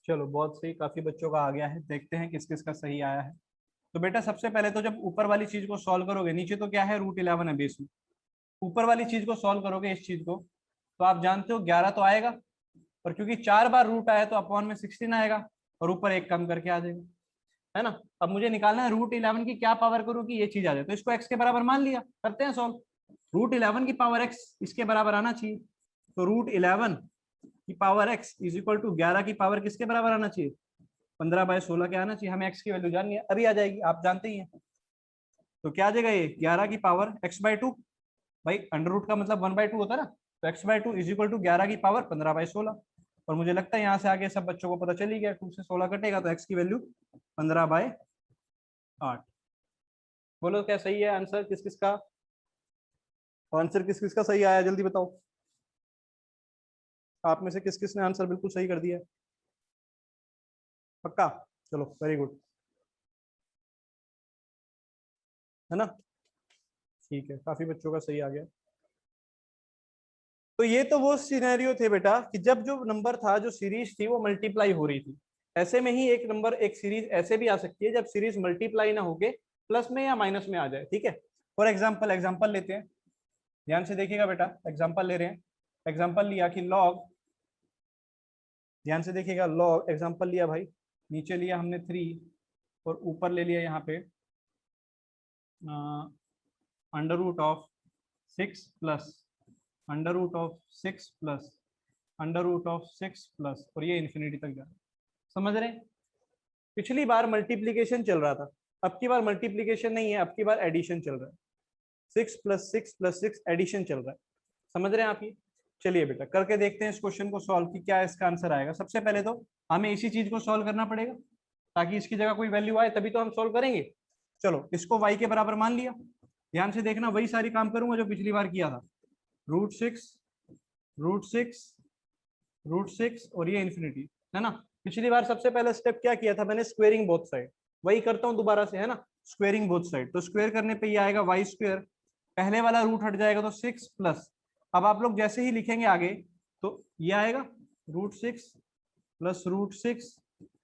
चलो बहुत सही, काफी बच्चों का आ गया है, देखते हैं किस किस का सही आया है। तो बेटा सबसे पहले तो जब ऊपर वाली चीज को सॉल्व करोगे, नीचे तो क्या है √11 है बेस में, ऊपर वाली चीज को सॉल्व करोगे इस चीज को, तो आप जानते हो 11 तो आएगा, और क्योंकि 4 बार रूट आया तो अपॉन में 16 आएगा और ऊपर एक कम करके आ जाएगा, है ना। अब मुझे निकालना है √11 की क्या पावर करूँ कि ये चीज आ जाए, तो इसको x के बराबर मान लिया, करते हैं सॉल्व। √11 की पावर x इसके बराबर आना चाहिए, तो √11 की power x is equal to 11 की पावर किसके बराबर आना चाहिए, 15/16 के आना चाहिए। हमें x की वैल्यू जाननी है, अभी आ जाएगी, आप जानते ही हैं। तो क्या आ जाएगा ये 11 की पावर x/2, भाई अंडर रूट का मतलब 1/2 होता है ना, तो x/2 इज इक्वल टू 11 की पावर 15/16। और मुझे लगता है यहाँ से आगे सब बच्चों को पता चल ही गया, 2 से 16 कटेगा तो x की वैल्यू 15/8। बोलो क्या सही है आंसर किस किस का, आंसर किस किस का सही आया जल्दी बताओ, आप में से किस किस ने आंसर बिल्कुल सही कर दिया? पक्का? चलो वेरी गुड, है ना, ठीक है, काफी बच्चों का सही आ गया। तो ये तो वो सिनेरियो थे बेटा कि जब जो नंबर था, जो सीरीज थी वो मल्टीप्लाई हो रही थी। ऐसे में ही एक नंबर, एक सीरीज ऐसे भी आ सकती है जब सीरीज मल्टीप्लाई ना होके प्लस में या माइनस में आ जाए, ठीक है। फॉर एग्जाम्पल लेते हैं, ध्यान से देखिएगा बेटा, एग्जाम्पल ले रहे हैं। एग्जाम्पल लिया कि लॉग, ध्यान से देखिएगा, लॉग एग्जाम्पल लिया भाई, नीचे लिया हमने 3 और ऊपर ले लिया यहाँ पे √6 प्लस √6 प्लस √6 प्लस, और ये इन्फिनिटी तक जा रहा है, समझ रहे हैं। पिछली बार मल्टीप्लीकेशन चल रहा था, अब की बार मल्टीप्लीकेशन नहीं है, अब की बार एडिशन चल रहा है, 6 + 6 + 6 एडिशन चल रहा है, समझ रहे हैं आप ये। चलिए बेटा करके देखते हैं इस क्वेश्चन को सॉल्व कि क्या इसका आंसर आएगा। सबसे पहले तो हमें इसी चीज को सॉल्व करना पड़ेगा ताकि इसकी जगह कोई वैल्यू आए, तभी तो हम सॉल्व करेंगे। चलो इसको y के बराबर मान लिया, ध्यान से देखना वही सारी काम करूंगा जो पिछली बार किया था, √6 √6 √6 और ये इन्फिनिटी, है ना। पिछली बार सबसे पहले स्टेप क्या किया था मैंने, स्क्वेयरिंग बोथ साइड, वही करता हूँ दोबारा से, है ना, स्क्वेयरिंग बोथ साइड। तो स्क्वेयर करने पे ये आएगा y², पहले वाला रूट हट जाएगा तो 6 प्लस, अब आप लोग जैसे ही लिखेंगे आगे तो ये आएगा √6 + √6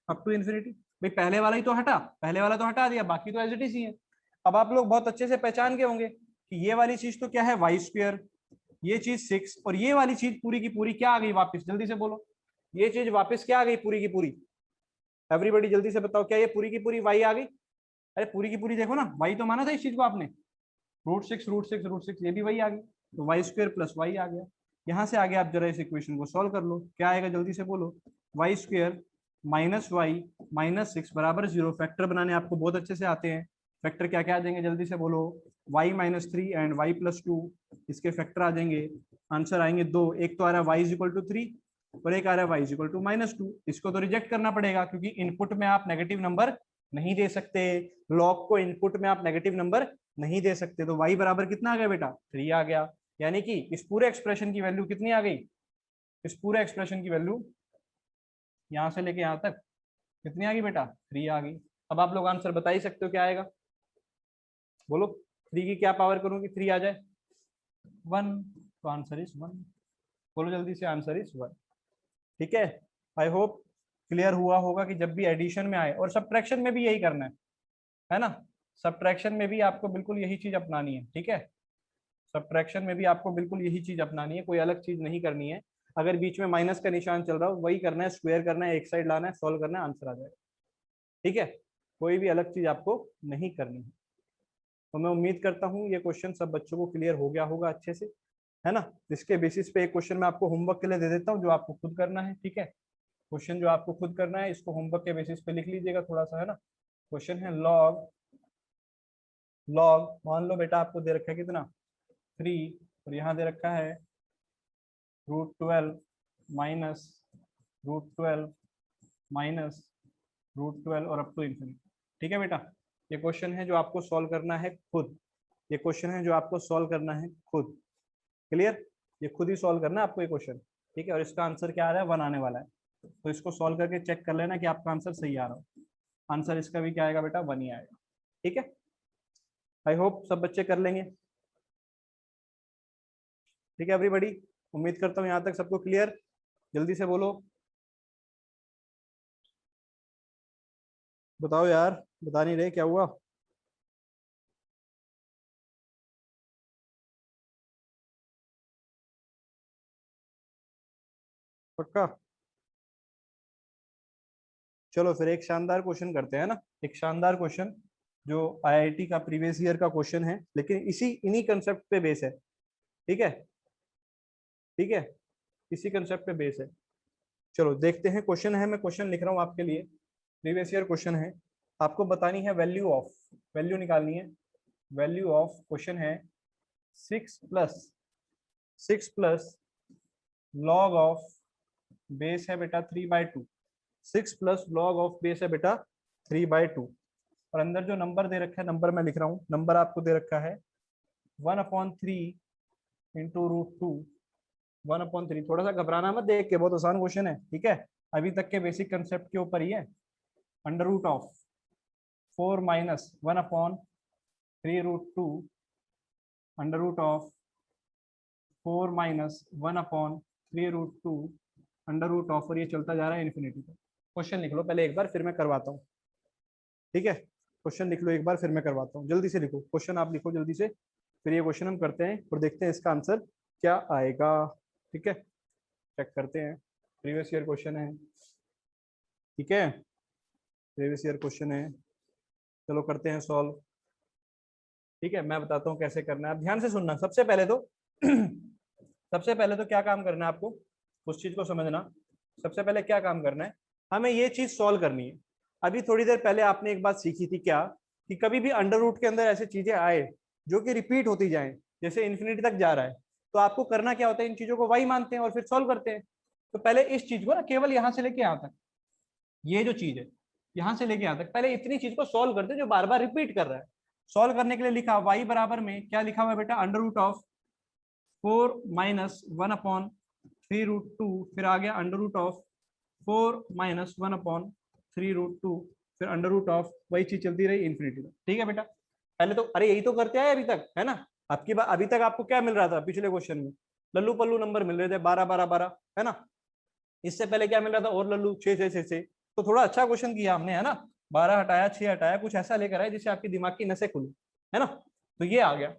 अप टू इन्फिनिटी। भाई पहले वाला ही तो हटा, पहले वाला तो हटा दिया, बाकी तो एज इट इज ही है। अब आप लोग बहुत अच्छे से पहचान के होंगे कि ये वाली चीज तो क्या है y², ये चीज 6, और ये वाली चीज पूरी की पूरी क्या आ गई वापस, जल्दी से बोलो, ये चीज वापस क्या आ गई पूरी की पूरी, एवरीबॉडी जल्दी से बताओ, क्या ये पूरी की पूरी y आ गई? अरे पूरी की पूरी देखो ना, y तो माना था इस चीज को आपने, √6 √6 √6, ये भी वही आ गई, तो y² + y आ गया। यहाँ से आगे आप जरा इस इक्वेशन को सॉल्व कर लो, क्या आएगा जल्दी से बोलो, y² - y - 6 = 0। फैक्टर बनाने आपको बहुत अच्छे से आते हैं, फैक्टर क्या क्या आ जाएंगे जल्दी से बोलो, y - 3 एंड y + 2, इसके फैक्टर आ जाएंगे, आंसर आएंगे 2, एक तो आ रहा है y = 3 और एक आ रहा है y = -2। इसको तो रिजेक्ट करना पड़ेगा क्योंकि इनपुट में आप नेगेटिव नंबर नहीं दे सकते, लॉग को इनपुट में आप नेगेटिव नंबर नहीं दे सकते, तो y बराबर कितना आ गया बेटा 3 आ गया। यानी कि इस पूरे एक्सप्रेशन की वैल्यू कितनी आ गई, इस पूरे एक्सप्रेशन की वैल्यू यहां से लेके यहां तक कितनी आ गई बेटा 3 आ गई। अब आप लोग आंसर बता ही सकते हो क्या आएगा, बोलो 3 की क्या पावर करूंगी 3 आ जाए 1, तो आंसर इज 1। बोलो जल्दी से, आंसर इज 1। ठीक है, आई होप क्लियर हुआ होगा कि जब भी एडिशन में आए, और सब्ट्रैक्शन में भी यही करना है ना, सब्ट्रैक्शन में भी आपको बिल्कुल यही चीज अपनानी है। ठीक है, सब्ट्रैक्शन में भी आपको बिल्कुल यही चीज अपनानी है, कोई अलग चीज नहीं करनी है। अगर बीच में माइनस का निशान चल रहा हो वही करना है, स्क्वायर करना है, एक साइड लाना है, सॉल्व करना है, आंसर आ जाएगा। ठीक है, कोई भी अलग चीज आपको नहीं करनी है। तो मैं उम्मीद करता हूँ ये क्वेश्चन सब बच्चों को क्लियर हो गया होगा अच्छे से, है ना। इसके बेसिस पे एक क्वेश्चन मैं आपको होमवर्क के लिए दे देता हूँ जो आपको खुद करना है। ठीक है, क्वेश्चन जो आपको खुद करना है इसको होमवर्क के बेसिस पे लिख लीजिएगा थोड़ा सा, है ना। क्वेश्चन है लॉग, लॉग मान लो बेटा आपको दे रखा है कितना 3, और यहाँ दे रखा है √12 माइनस √12 माइनस √12 और अप टू इन्फिनिटी। ठीक है बेटा, ये क्वेश्चन है जो आपको सॉल्व करना है खुद, ये क्वेश्चन है जो आपको सॉल्व करना है खुद। क्लियर, ये खुद ही सॉल्व करना है आपको ये क्वेश्चन। ठीक है, और इसका आंसर क्या आ रहा है 1 आने वाला है, तो इसको सॉल्व करके चेक कर लेना कि आपका आंसर सही आ रहा हो। आंसर इसका भी क्या आएगा बेटा 1 ही आएगा। ठीक है, आई होप सब बच्चे कर लेंगे। ठीक है एवरीबॉडी, उम्मीद करता हूँ यहाँ तक सबको क्लियर। जल्दी से बोलो, बताओ यार, बता नहीं रहे क्या हुआ। पक्का, चलो फिर एक शानदार क्वेश्चन करते हैं ना, एक शानदार क्वेश्चन जो आईआईटी का प्रीवियस ईयर का क्वेश्चन है, लेकिन इन्हीं कंसेप्ट पे बेस है। ठीक है, ठीक है, इसी कंसेप्ट पे बेस है। चलो देखते हैं, क्वेश्चन है, मैं क्वेश्चन लिख रहा हूँ आपके लिए, प्रीवियस ईयर क्वेश्चन है। आपको बतानी है वैल्यू ऑफ, वैल्यू निकालनी है, वैल्यू ऑफ क्वेश्चन है 6 प्लस लॉग ऑफ बेस है बेटा 3/2, 6 प्लस लॉग ऑफ बेस है बेटा 3/2, और अंदर जो नंबर दे रखा है, नंबर मैं लिख रहा हूँ, नंबर आपको दे रखा है 1/3 इंटू √2, 1/3। थोड़ा सा घबराना मत, देख के बहुत आसान क्वेश्चन है। ठीक है, अभी तक के बेसिक कंसेप्ट के ऊपर ही है। √4 माइनस 1/3√2, √4 माइनस 1/3√2, और ये चलता जा रहा है इन्फिनिटी तक। क्वेश्चन लिख लो पहले एक बार, फिर मैं करवाता हूँ। ठीक है, क्वेश्चन लिख लो एक बार, फिर मैं करवाता हूँ। जल्दी से लिखो क्वेश्चन, आप लिखो जल्दी से, फिर ये क्वेश्चन हम करते हैं और देखते हैं इसका आंसर क्या आएगा। ठीक है, चेक करते हैं, प्रीवियस ईयर क्वेश्चन है। ठीक है, प्रीवियस ईयर क्वेश्चन है, चलो करते हैं सॉल्व। ठीक है, मैं बताता हूँ कैसे करना है, आप ध्यान से सुनना। सबसे पहले तो सबसे पहले तो क्या काम करना है आपको, उस चीज को समझना। सबसे पहले क्या काम करना है, हमें ये चीज सॉल्व करनी है। अभी थोड़ी देर पहले आपने एक बात सीखी थी क्या, कि कभी भी अंडर रूट के अंदर ऐसी चीजें आए जो कि रिपीट होती जाएं, जैसे इन्फिनिटी तक जा रहा है, तो आपको करना क्या होता है, इन चीजों को वाई मानते हैं और फिर सॉल्व करते हैं। तो पहले इस चीज को ना केवल यहां से लेके यहां तक, ये जो चीज है यहां से लेके यहां तक, पहले इतनी चीज को सॉल्व करते हैं जो बार बार रिपीट कर रहा है। सॉल्व करने के लिए लिखा y बराबर में क्या लिखा हुआ है बेटा, √4 माइनस 1/3√2, फिर आ गया √4 माइनस 1/3√2, फिर वही चीज चलती रही इन्फिनिटी तक। ठीक है बेटा, पहले तो अरे यही तो करते आए अभी तक, है ना। आपकी बात, अभी तक आपको क्या मिल रहा था पिछले क्वेश्चन में, लल्लू पल्लू नंबर मिल रहे थे, 12 12 12, है ना। इससे पहले क्या मिल रहा था, और लल्लू 6 6 6 6। तो थोड़ा अच्छा क्वेश्चन किया हमने, है ना। 12 हटाया, 6 हटाया, कुछ ऐसा लेकर आए जिससे आपकी दिमाग की नसें खुली, है ना। तो ये आ गया।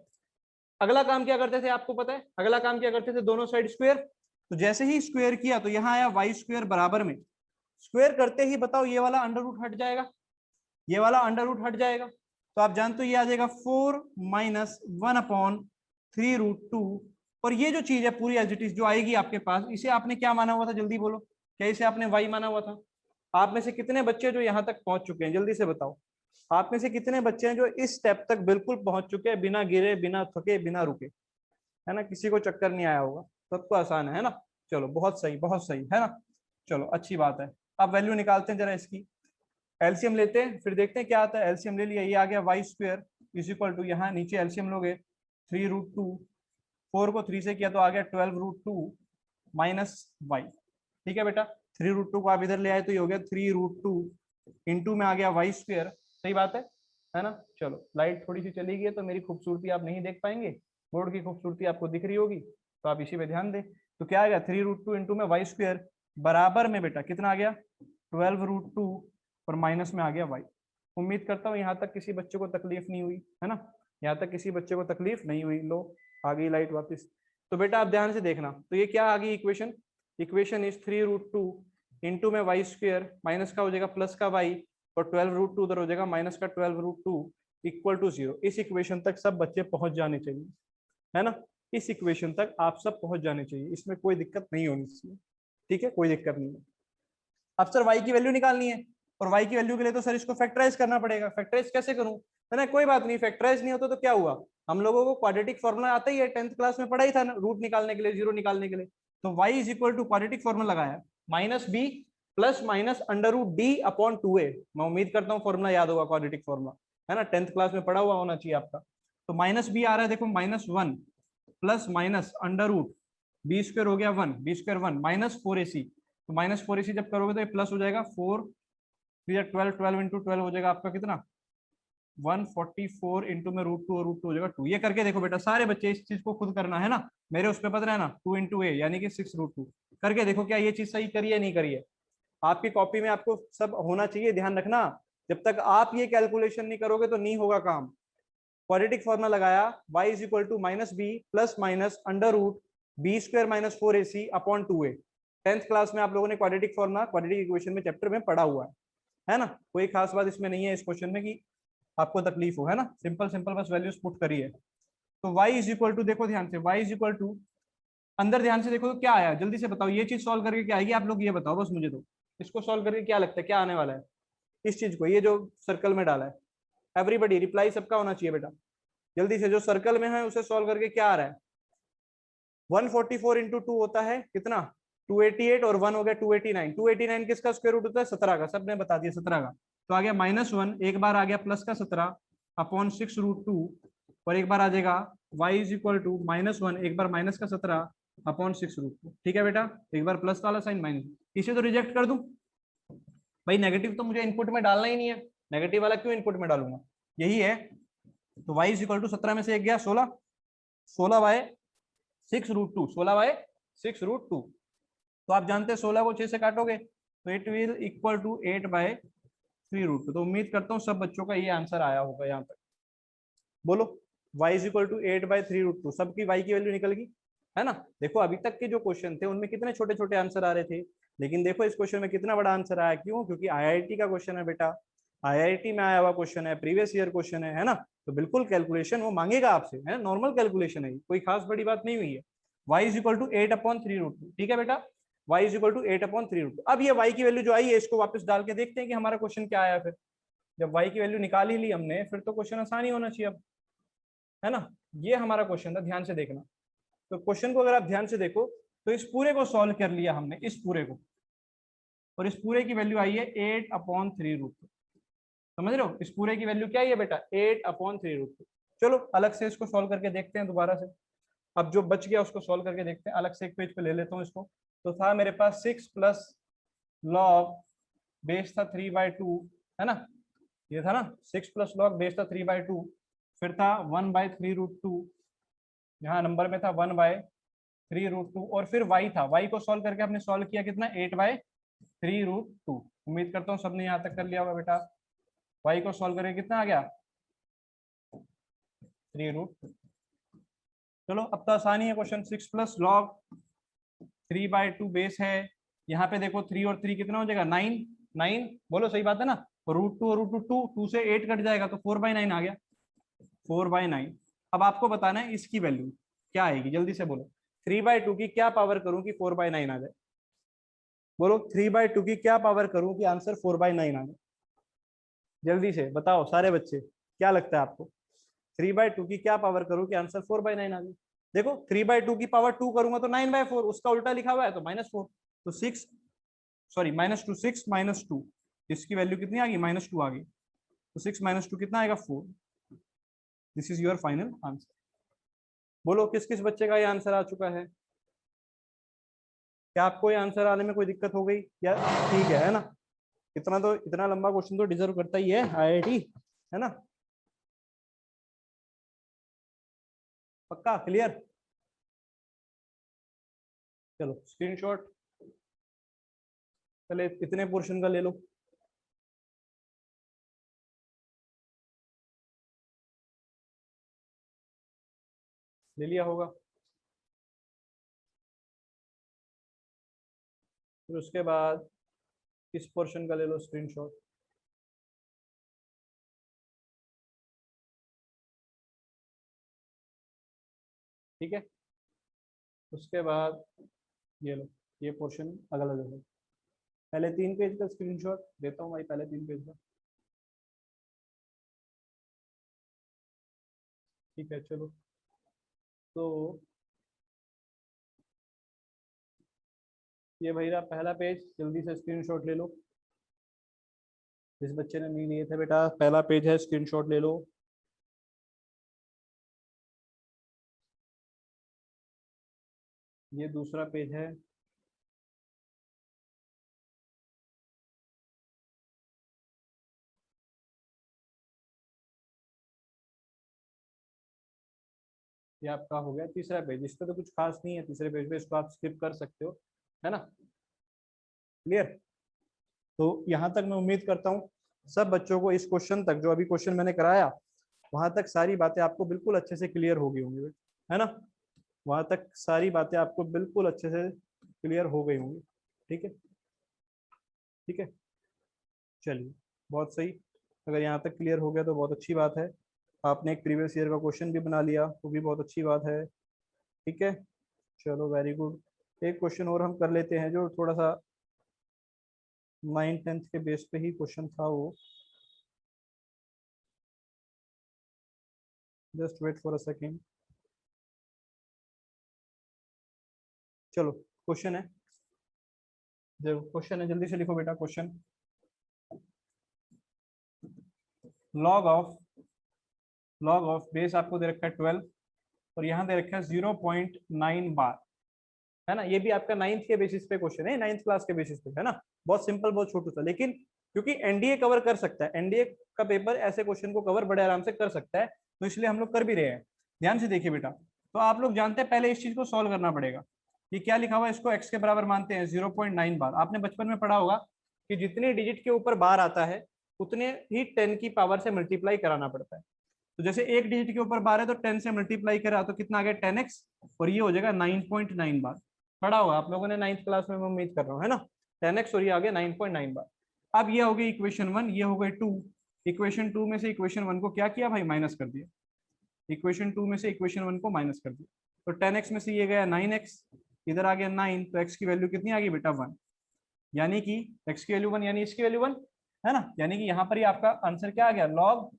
अगला काम क्या करते थे आपको पता है, अगला काम क्या करते थे, दोनों साइड स्क्वायर। तो जैसे ही स्क्वायर किया तो यहाँ आया y² बराबर में, स्क्वायर करते ही बताओ ये वाला अंडर रूट हट जाएगा, ये वाला अंडर रूट हट जाएगा, तो आप जानते हो ये आ जाएगा 4 माइनस 1/3√2। और ये जो चीज है पूरी एज इट इज जो आएगी आपके पास, इसे आपने क्या माना हुआ था, जल्दी बोलो, क्या इसे आपने y माना हुआ था। आप में से कितने बच्चे जो यहाँ तक पहुंच चुके हैं, जल्दी से बताओ, आप में से कितने बच्चे हैं जो इस स्टेप तक बिल्कुल पहुंच चुके हैं, बिना गिरे, बिना थके, बिना रुके, है ना। किसी को चक्कर नहीं आया होगा, सबको आसान है ना। चलो बहुत सही, बहुत सही, है ना। चलो अच्छी बात है। अब वैल्यू निकालते हैं जरा इसकी। एलसीएम लेते हैं, फिर देखते हैं क्या आता है। एलसीएम ले लिया, ये आ गया Y square is equal to, यहाँ नीचे एलसीएम लोगे 3√2, 4 को 3 से किया तो आ गया 12√2 माइनस वाई। ठीक है बेटा, 3√2 को आप इधर ले आए तो ये हो गया 3√2 इंटू में आ गया वाई स्क्वायर। सही बात है ना। चलो लाइट थोड़ी सी चली गई है तो मेरी खूबसूरती आप नहीं देख पाएंगे, बोर्ड की खूबसूरती आपको दिख रही होगी, तो आप इसी पे ध्यान दें। तो क्या आ गया 3√2 इंटू में वाई स्क्वायर बराबर में बेटा कितना आ गया 12√2 और माइनस में आ गया वाई। उम्मीद करता हूँ यहाँ तक किसी बच्चे को तकलीफ नहीं हुई है ना, यहाँ तक किसी बच्चे को तकलीफ नहीं हुई। लो आ गई लाइट वापस। तो बेटा आप ध्यान से देखना, तो ये क्या आ गई इक्वेशन, इक्वेशन इज 3√2 इंटू में वाई स्क्वायर माइनस का हो जाएगा प्लस का वाई और 12√2 उधर हो जाएगा माइनस का 12√2 इक्वल टू 0। इस इक्वेशन तक सब बच्चे पहुंच जाने चाहिए, है ना। इस इक्वेशन तक आप सब पहुंच जाने चाहिए, इसमें कोई दिक्कत नहीं होनी चाहिए। ठीक है, कोई दिक्कत नहीं है। अब सर वाई की वैल्यू निकालनी है, और वाई की वैल्यू के लिए तो सर इसको फैक्टराइज करना पड़ेगा। फैक्टराइज कैसे करूं, है ना। कोई बात नहीं, फैक्टराइज नहीं होता तो क्या हुआ, हम लोगों को क्वाड्रेटिक फॉर्मूला आता ही है, 10th क्लास में पढ़ा ही था ना, रूट निकालने के लिए, जीरो निकालने के लिए। तो y is equal to quadratic formula लगाया minus B plus minus under root D upon 2a। मैं उम्मीद करता हूँ फॉर्मूला याद होगा, क्वाड्रेटिक फॉर्मूला है ना, 10th क्लास में पढ़ा हुआ होना चाहिए आपका। तो माइनस बी आ रहा है देखो, -1 plus minus under root B square हो गया 1, बी स्क्वायर 1 माइनस 4ac। तो माइनस 4ac जब करोगे तो ये प्लस हो जाएगा 4 12, 12 इंटू 12 हो जाएगा आपका कितना 144 इंटू में √2 और √2 हो जाएगा 2। ये करके देखो बेटा, सारे बच्चे इस चीज को खुद करना है ना, मेरे उस पर पता है ना 2 इंटू ए यानी कि 6√2 करके देखो क्या ये चीज सही करी है नहीं करी है। आपकी कॉपी में आपको सब होना चाहिए, ध्यान रखना। जब तक आप ये कैलकुलेशन नहीं करोगे तो नहीं होगा काम। क्वाड्रेटिक फॉर्मूला लगाया y is equal to minus B plus minus under root B square minus 4ac upon 2a। 10th class में आप लोगों ने क्वाड्रेटिक फॉर्मूला क्वाड्रेटिक इक्वेशन में चैप्टर में पढ़ा हुआ है ना। कोई खास बात इसमें नहीं है इस क्वेश्चन में कि आपको तकलीफ हो, है ना। सिंपल सिंपल बस वैल्यूज पुट करिए। तो y इज इक्वल टू, देखो ध्यान से, y इज इक्वल टू अंदर ध्यान से देखो तो क्या आया, जल्दी से बताओ। ये चीज सॉल्व करके क्या आएगी आप लोग ये बताओ बस मुझे। तो इसको सॉल्व करके क्या लगता है क्या आने वाला है इस चीज को, ये जो सर्कल में डाला है। एवरीबडी रिप्लाई सबका होना चाहिए बेटा, जल्दी से। जो सर्कल में है उसे सॉल्व करके क्या आ रहा है, 144 इंटू 2 होता है कितना 288 और 1 हो गया 289। 289 किसका स्क्वायर रूट होता है 17 का, सबने बता दिया 17 का। तो आ गया -1, एक बार आ गया प्लस का 17 अपॉन 6√2 और एक बार आ जाएगा y इज इक्वल टू -1, एक बार माइनस का 17 अपॉन 6√2। ठीक है बेटा, एक बार प्लस वाला साइन माइनस, इसे तो रिजेक्ट कर दूं भाई, नेगेटिव तो मुझे इनपुट में डालना ही नहीं है, नेगेटिव वाला क्यों इनपुट में डालूंगा, यही है। तो y इज इक्वल टू 17 में से एक गया 16, 16 बाय 6√2, 16 बाय 6√2। तो आप जानते हैं 16 को 6 से काटोगे तो it will equal to 8 by 3√2। तो उम्मीद करता हूँ सब बच्चों का ये आंसर आया होगा यहाँ तक। बोलो y is equal to 8 by 3√2, सबकी y की वैल्यू निकल गई है ना। देखो अभी तक के जो क्वेश्चन थे उनमें कितने छोटे छोटे आंसर आ रहे थे, लेकिन देखो इस क्वेश्चन में कितना बड़ा आंसर आया। क्यों, क्योंकि आईआईटी का क्वेश्चन है बेटा, आईआईटी में आया हुआ क्वेश्चन है, प्रीवियस ईयर क्वेश्चन है ना। तो बिल्कुल कैलकुलेशन वो मांगेगा आपसे, है ना, नॉर्मल कैलकुलेशन है, कोई खास बड़ी बात नहीं हुई है। y इज इक्वल टू 8/3√2, ठीक है बेटा, y इज इक्वल टू 8/3√2। अब ये y की वैल्यू जो आई है इसको वापस डाल के देखते हैं कि हमारा क्वेश्चन क्या आया। फिर जब y की वैल्यू निकाल ही ली हमने फिर तो क्वेश्चन आसान ही होना चाहिए अब, है ना। ये हमारा क्वेश्चन था, ध्यान से देखना। तो क्वेश्चन को अगर आप ध्यान से देखो तो इस पूरे को सॉल्व कर लिया हमने, इस पूरे को, और इस पूरे की वैल्यू आई है 8/3√2। समझ रहे हो, इस पूरे की वैल्यू क्या है बेटा 8/3√2। चलो अलग से इसको सॉल्व करके देखते हैं दोबारा से। अब जो बच गया उसको सॉल्व करके देखते हैं, अलग से एक पेज पे ले लेता हूँ इसको। तो था मेरे पास 6 प्लस लॉग बेस था 3/2, है ना, ये था ना 6 प्लस लॉग बेस था 3/2, फिर था 1/3√2, यहाँ नंबर में था 1/3√2, और फिर y था, y को सॉल्व करके हमने सॉल्व किया कितना 8/3√2। उम्मीद करता हूँ सबने यहाँ तक कर लिया होगा बेटा। y को सॉल्व करके कितना आ गया 3√2। चलो अब तो आसानी है क्वेश्चन, 6 प्लस लॉग 3/2 बेस है, यहाँ पे देखो 3 और 3 कितना हो जाएगा 9, 9 बोलो सही बात है ना, √2 और √2 2 से 8 कट जाएगा तो 4/9 आ गया, 4/9। अब आपको बताना है इसकी वैल्यू क्या आएगी, जल्दी से बोलो 3/2 की क्या पावर करूं कि 4/9 आ जाए। बोलो 3/2 की क्या पावर करूं कि आंसर 4/9 आ जाए, जल्दी से बताओ सारे बच्चे, क्या लगता है आपको 3/2 की क्या पावर करूं कि आंसर 4/9 आ जाए। देखो 3/2 की पावर 2 करूंगा तो 9/4, उसका उल्टा लिखा हुआ है तो -4, तो 6 सॉरी -2 6 -2 इसकी वैल्यू कितनी आ गई, -2 आ गई, तो 6 - 2 कितना आएगा, 4। This is your final answer. बोलो किस किस बच्चे का ये आंसर आ चुका है? क्या आपको ये आंसर आने में कोई दिक्कत हो गई या ठीक है ना? इतना लंबा क्वेश्चन तो डिजर्व करता ही है आईआईटी, है ना? पक्का क्लियर? चलो स्क्रीनशॉट पहले इतने पोर्शन का ले लो। ले लिया होगा। फिर उसके बाद इस पोर्शन का ले लो स्क्रीनशॉट। ठीक है, उसके बाद ये लो, ये पोर्शन अगला ले लो। पहले 3 पेज का स्क्रीनशॉट देता हूँ भाई, पहले 3 पेज का। ठीक है चलो, तो ये भैया पहला पेज जल्दी से स्क्रीनशॉट ले लो। जिस बच्चे ने नहीं लिए थे बेटा, पहला पेज है, स्क्रीनशॉट ले लो। ये दूसरा पेज है। ये आपका हो गया तीसरा पेज। इस पे तो कुछ खास नहीं है तीसरे पेज पे, इसको आप स्किप कर सकते हो, है ना? क्लियर? तो यहाँ तक मैं उम्मीद करता हूँ सब बच्चों को इस क्वेश्चन तक, जो अभी क्वेश्चन मैंने कराया वहां तक सारी बातें आपको बिल्कुल अच्छे से क्लियर हो गई होंगी, है ना? वहां तक सारी बातें आपको बिल्कुल अच्छे से क्लियर हो गई होंगी। ठीक है, ठीक है, चलिए बहुत सही। अगर यहाँ तक क्लियर हो गया तो बहुत अच्छी बात है। आपने एक प्रीवियस ईयर का क्वेश्चन भी बना लिया, वो भी बहुत अच्छी बात है। ठीक है, चलो वेरी गुड। एक क्वेश्चन और हम कर लेते हैं जो थोड़ा सा 9th-10th के बेस पे ही क्वेश्चन था वो। Just wait for a second. चलो क्वेश्चन है, जो क्वेश्चन है जल्दी से लिखो बेटा। क्वेश्चन, लॉग ऑफ बेस आपको दे रखा है 12 और यहाँ दे रखा है 0.9 बार, है ना? ये भी आपका 9th के बेसिस पे क्वेश्चन है, 9th क्लास के बेसिस पे, है ना? बहुत सिंपल, बहुत छोटू सा, लेकिन क्योंकि एनडीए कवर कर सकता है, एनडीए का पेपर ऐसे क्वेश्चन को कवर बड़े आराम से कर सकता है, तो इसलिए हम लोग कर भी रहे हैं। ध्यान से देखिए बेटा, तो आप लोग जानते हैं पहले इस चीज को सॉल्व करना पड़ेगा। ये क्या लिखा हुआ है, इसको एक्स के बराबर मानते हैं 0.9 बार। आपने बचपन में पढ़ा होगा कि जितने डिजिट के ऊपर बार आता है उतने ही 10 की पावर से मल्टीप्लाई कराना पड़ता है। तो जैसे एक डिजिट के ऊपर बार है तो 10 से मल्टीप्लाई करा तो कितना आ गया, 10x, और ये हो जाएगा 9.9 बार। पढ़ा होगा आप लोगों ने 9th क्लास में, मैं उम्मीद कर रहा हूँ, है ना? 10x और ये आ गया 9.9 बार। अब ये हो गई इक्वेशन 1, ये हो गई 2। इक्वेशन 2 में से इक्वेशन 1 को क्या किया भाई, माइनस कर दिया। इक्वेशन 2 में से इक्वेशन 1 को माइनस कर दिया, तो 10x में से ये गया 9x, इधर आ गया 9, तो x की वैल्यू कितनी आ गई बेटा, 1। यानी कि x की वैल्यू 1 यानी इसकी वैल्यू 1, है ना? यानी कि यहाँ पर ही आपका आंसर क्या आ गया, लॉग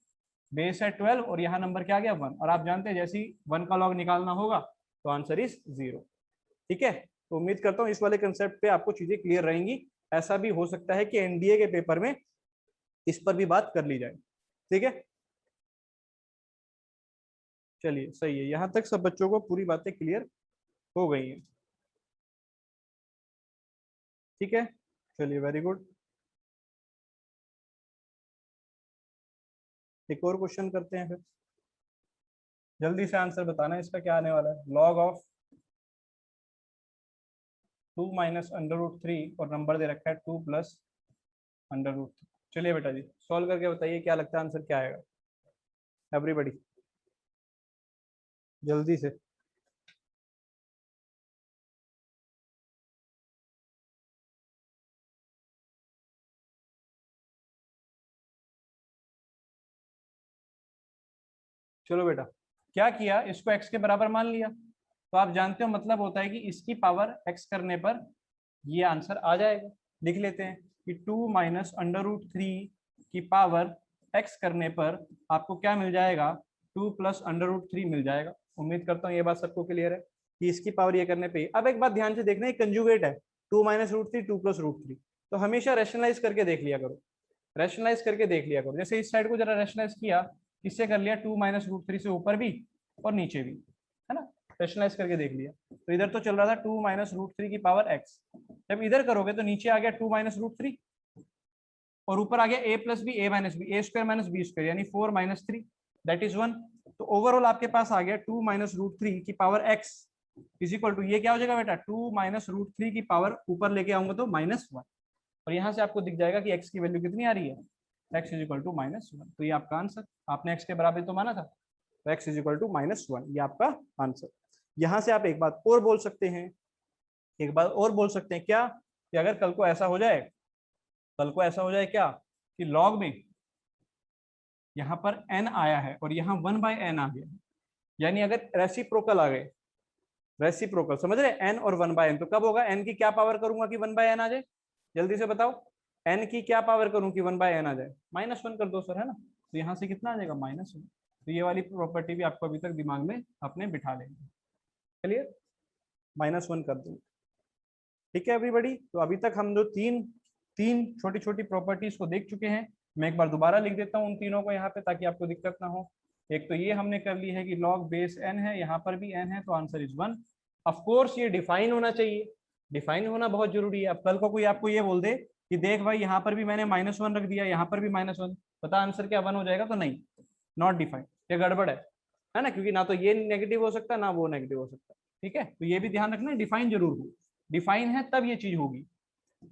बेस है 12 और यहाँ नंबर क्या आ गया, 1। और आप जानते हैं जैसे ही 1 का लॉग निकालना होगा तो आंसर इज 0। ठीक है, तो उम्मीद करता हूँ इस वाले कंसेप्ट पे आपको चीजें क्लियर रहेंगी। ऐसा भी हो सकता है कि एनडीए के पेपर में इस पर भी बात कर ली जाए। ठीक है, चलिए सही है, यहाँ तक सब बच्चों को पूरी बातें क्लियर हो गई हैं। ठीक है, चलिए वेरी गुड। एक और क्वेश्चन करते हैं फिर, जल्दी से आंसर बताना है इसका क्या आने वाला है। लॉग ऑफ 2 - √3 और नंबर दे रखा है 2 + √3। चलिए बेटा जी सॉल्व करके बताइए क्या लगता है आंसर क्या आएगा, एवरीबॉडी जल्दी से। चलो बेटा, क्या किया, इसको x के बराबर मान लिया, तो आप जानते हो मतलब होता है कि इसकी पावर x करने पर ये आंसर आ जाएगा। लिख लेते हैं कि 2 - √3 की पावर x करने पर आपको क्या मिल जाएगा, 2 + √3 मिल जाएगा। उम्मीद करता हूँ ये बात सबको क्लियर है कि इसकी पावर ये करने पे। अब एक बात ध्यान से देखना, ये कंजुगेट है, 2 - √3 2 + √3, तो हमेशा रैशनलाइज करके देख लिया करो। रैशनलाइज करके देख लिया करो। जैसे इस साइड को जरा रैशनलाइज किया, किससे कर लिया, 2 माइनस रूट थ्री से ऊपर भी और नीचे भी, है ना, रैशनलाइज करके देख लिया। तो इधर तो चल रहा था 2 माइनस रूट थ्री की पावर एक्स, जब इधर करोगे तो नीचे आ गया 2 माइनस रूट थ्री और ऊपर आ गया a plus B, A minus B, A square minus B square, यानी 4 माइनस थ्री, दैट इज 1। तो ओवरऑल आपके पास आ गया 2 माइनस रूट थ्री की power x is equal to, ये क्या हो जाएगा बेटा, 2 माइनस रूट थ्री की पावर ऊपर लेके आऊंगा तो -1, और यहाँ से आपको दिख जाएगा कि x की वैल्यू कितनी आ रही है, x इज इक्वल टू -1। तो ये आपका आंसर, आपने x के बराबर तो माना था, तो x इज इक्वल टू -1, ये आपका आंसर। यहाँ से आप एक बात और बोल सकते हैं, एक बात और बोल सकते हैं क्या, कि अगर कल को ऐसा हो जाए, कल को ऐसा हो जाए क्या, कि log में यहाँ पर n आया है और यहाँ 1/n आ गया, यानी अगर रेसिप्रोकल आ गए, रेसिप्रोकल समझ रहे, n और 1/n, तो कब होगा, n की क्या पावर करूंगा कि 1/n आ जाए, जल्दी से बताओ, n की क्या पावर करूं कि 1/n आ जाए, -1 कर दो सर, है ना, तो यहाँ से कितना आ जाएगा, -1। तो ये वाली प्रॉपर्टी भी आपको अभी तक दिमाग में अपने बिठा लेंगे, चलिए -1 कर दूंगा, ठीक है एवरीबॉडी। तो अभी तक हम जो तीन तीन छोटी छोटी प्रॉपर्टीज को देख चुके हैं, मैं एक बार दोबारा लिख देता हूँ उन तीनों को यहाँ पे ताकि आपको दिक्कत ना हो। एक तो ये हमने कर ली है कि log बेस n है, यहाँ पर भी n है, तो आंसर इज 1। ऑफ कोर्स ये डिफाइन होना चाहिए, डिफाइन होना बहुत जरूरी है। अब कल को कोई आपको ये बोल दे कि देख भाई यहाँ पर भी मैंने -1 रख दिया, यहाँ पर भी -1, पता आंसर क्या 1 हो जाएगा, तो नहीं, नॉट डिफाइन, ये गड़बड़ है ना, क्योंकि ना तो ये नेगेटिव हो सकता है ना वो नेगेटिव हो सकता है, ठीक है, तो ये भी ध्यान रखना, डिफाइन जरूर हो, डिफाइन है तब ये चीज होगी।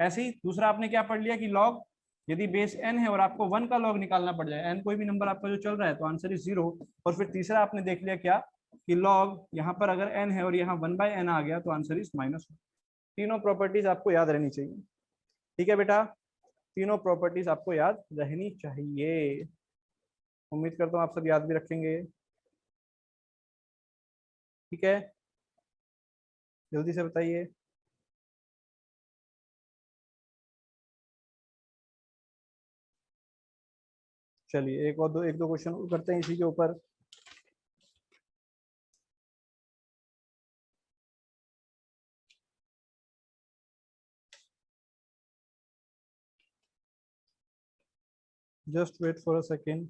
ऐसे ही दूसरा आपने क्या पढ़ लिया कि लॉग, यदि बेस n है और आपको 1 का लॉग निकालना पड़ जाए, n कोई भी नंबर आपका जो चल रहा है, तो आंसर इज 0। और फिर तीसरा आपने देख लिया क्या, कि लॉग यहाँ पर अगर n है और यहाँ 1/n आ गया तो आंसर इज -1। तीनों प्रॉपर्टीज आपको याद रहनी चाहिए, ठीक है बेटा, तीनों प्रॉपर्टीज आपको याद रहनी चाहिए, उम्मीद करता हूँ आप सब याद भी रखेंगे, ठीक है, जल्दी से बताइए। चलिए एक दो क्वेश्चन और करते हैं इसी के ऊपर। Just wait for a second.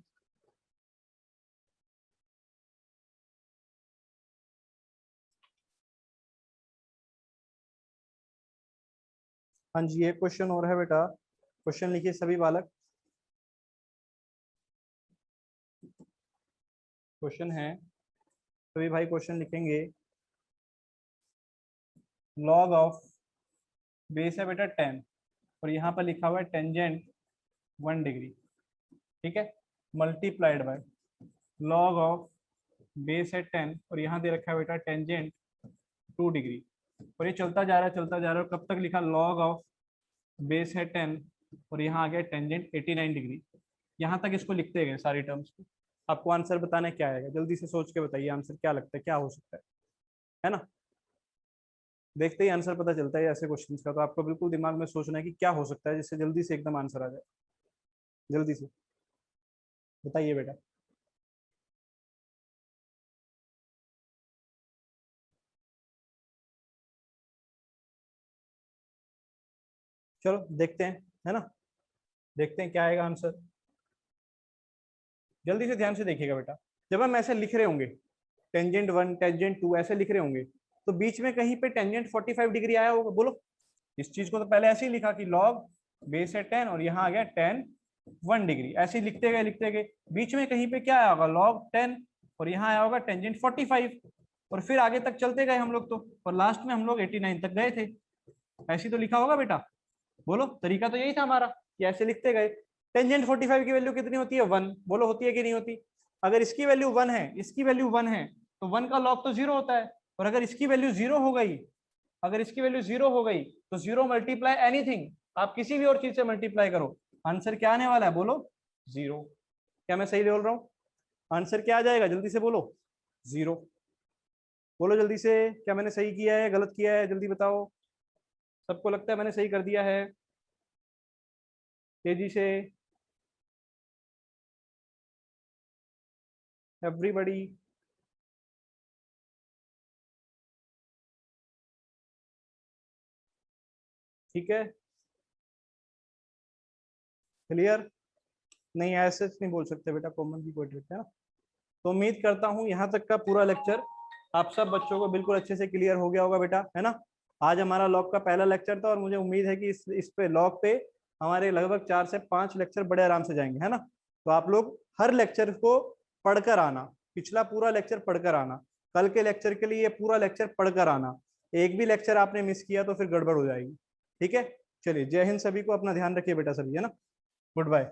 हाँ जी, एक क्वेश्चन और है बेटा, क्वेश्चन लिखिए सभी बालक। क्वेश्चन है, सभी भाई क्वेश्चन लिखेंगे। लॉग ऑफ बेस है बेटा 10 और यहाँ पर लिखा हुआ है टेंजेंट 1 डिग्री, ठीक है, multiplied by log of base है 10 और यहाँ दे रखा है बेटा टेंजेंट 2 डिग्री, और ये चलता जा रहा है चलता जा रहा है, कब तक लिखा, लॉग ऑफ बेस है 10 और यहाँ आ गया टेंजेंट 89 डिग्री, यहाँ तक इसको लिखते गए सारी टर्म्स को। आपको आंसर बताना क्या आएगा, जल्दी से सोच के बताइए आंसर क्या लगता है, क्या हो सकता है ना, देखते ही आंसर पता चलता है ऐसे क्वेश्चंस का, तो आपको बिल्कुल दिमाग में सोचना है कि क्या हो सकता है जिससे जल्दी से एकदम आंसर आ जाए, जल्दी से बताइए बेटा। चलो देखते हैं, है ना, देखते हैं क्या आएगा आंसर, जल्दी से ध्यान से देखिएगा बेटा। जब हम ऐसे लिख रहे होंगे टेंजेंट 1 टेंजेंट 2 ऐसे लिख रहे होंगे, तो बीच में कहीं पे टेंजेंट 45 डिग्री आया होगा, बोलो। इस चीज को तो पहले ऐसे ही लिखा कि लॉग बेस है 10 और यहाँ आ गया टेन 1 डिग्री, ऐसे ही लिखते गए, बीच में कहीं पे क्या आया होगा, लॉग 10 और यहाँ आया होगा टेंजेंट 45, और फिर आगे तक चलते गए हम लोग तो, और लास्ट में हम लोग 89 तक गए थे, ऐसे ही तो लिखा होगा बेटा, बोलो, तरीका तो यही था हमारा कि ऐसे लिखते गए। टेंजेंट 45 की वैल्यू कितनी होती है, 1, बोलो होती है कि नहीं होती, अगर इसकी वैल्यू 1 है, इसकी वैल्यू 1 है, तो 1 का लॉग तो 0 होता है, और अगर इसकी वैल्यू 0 हो गई, अगर इसकी वैल्यू 0 हो गई, तो 0 मल्टीप्लाई एनीथिंग, आप किसी भी और चीज से मल्टीप्लाई करो, आंसर क्या आने वाला है, बोलो 0। क्या मैं सही बोल रहा हूँ, आंसर क्या आ जाएगा, जल्दी से बोलो, 0, बोलो जल्दी से, क्या मैंने सही किया है गलत किया है, जल्दी बताओ, सबको लगता है मैंने सही कर दिया है, तेजी से, एवरीबॉडी, ठीक है, क्लियर। नहीं ऐसे नहीं बोल सकते बेटा, कॉमन की कोई ट्रिक है ना। तो उम्मीद करता हूँ यहाँ तक का पूरा लेक्चर आप सब बच्चों को बिल्कुल अच्छे से क्लियर हो गया होगा बेटा, है ना। आज हमारा लॉग का पहला लेक्चर था और मुझे उम्मीद है कि इस पे लॉग पे हमारे लगभग 4 से 5 लेक्चर बड़े आराम से जाएंगे, है ना। तो आप लोग हर लेक्चर को पढ़कर आना, पिछला पूरा लेक्चर पढ़कर आना, कल के लेक्चर के लिए पूरा लेक्चर पढ़कर आना। एक भी लेक्चर आपने मिस किया तो फिर गड़बड़ हो जाएगी, ठीक है। चलिए, जय हिंद सभी को, अपना ध्यान रखिए बेटा सभी, है ना। Good bye.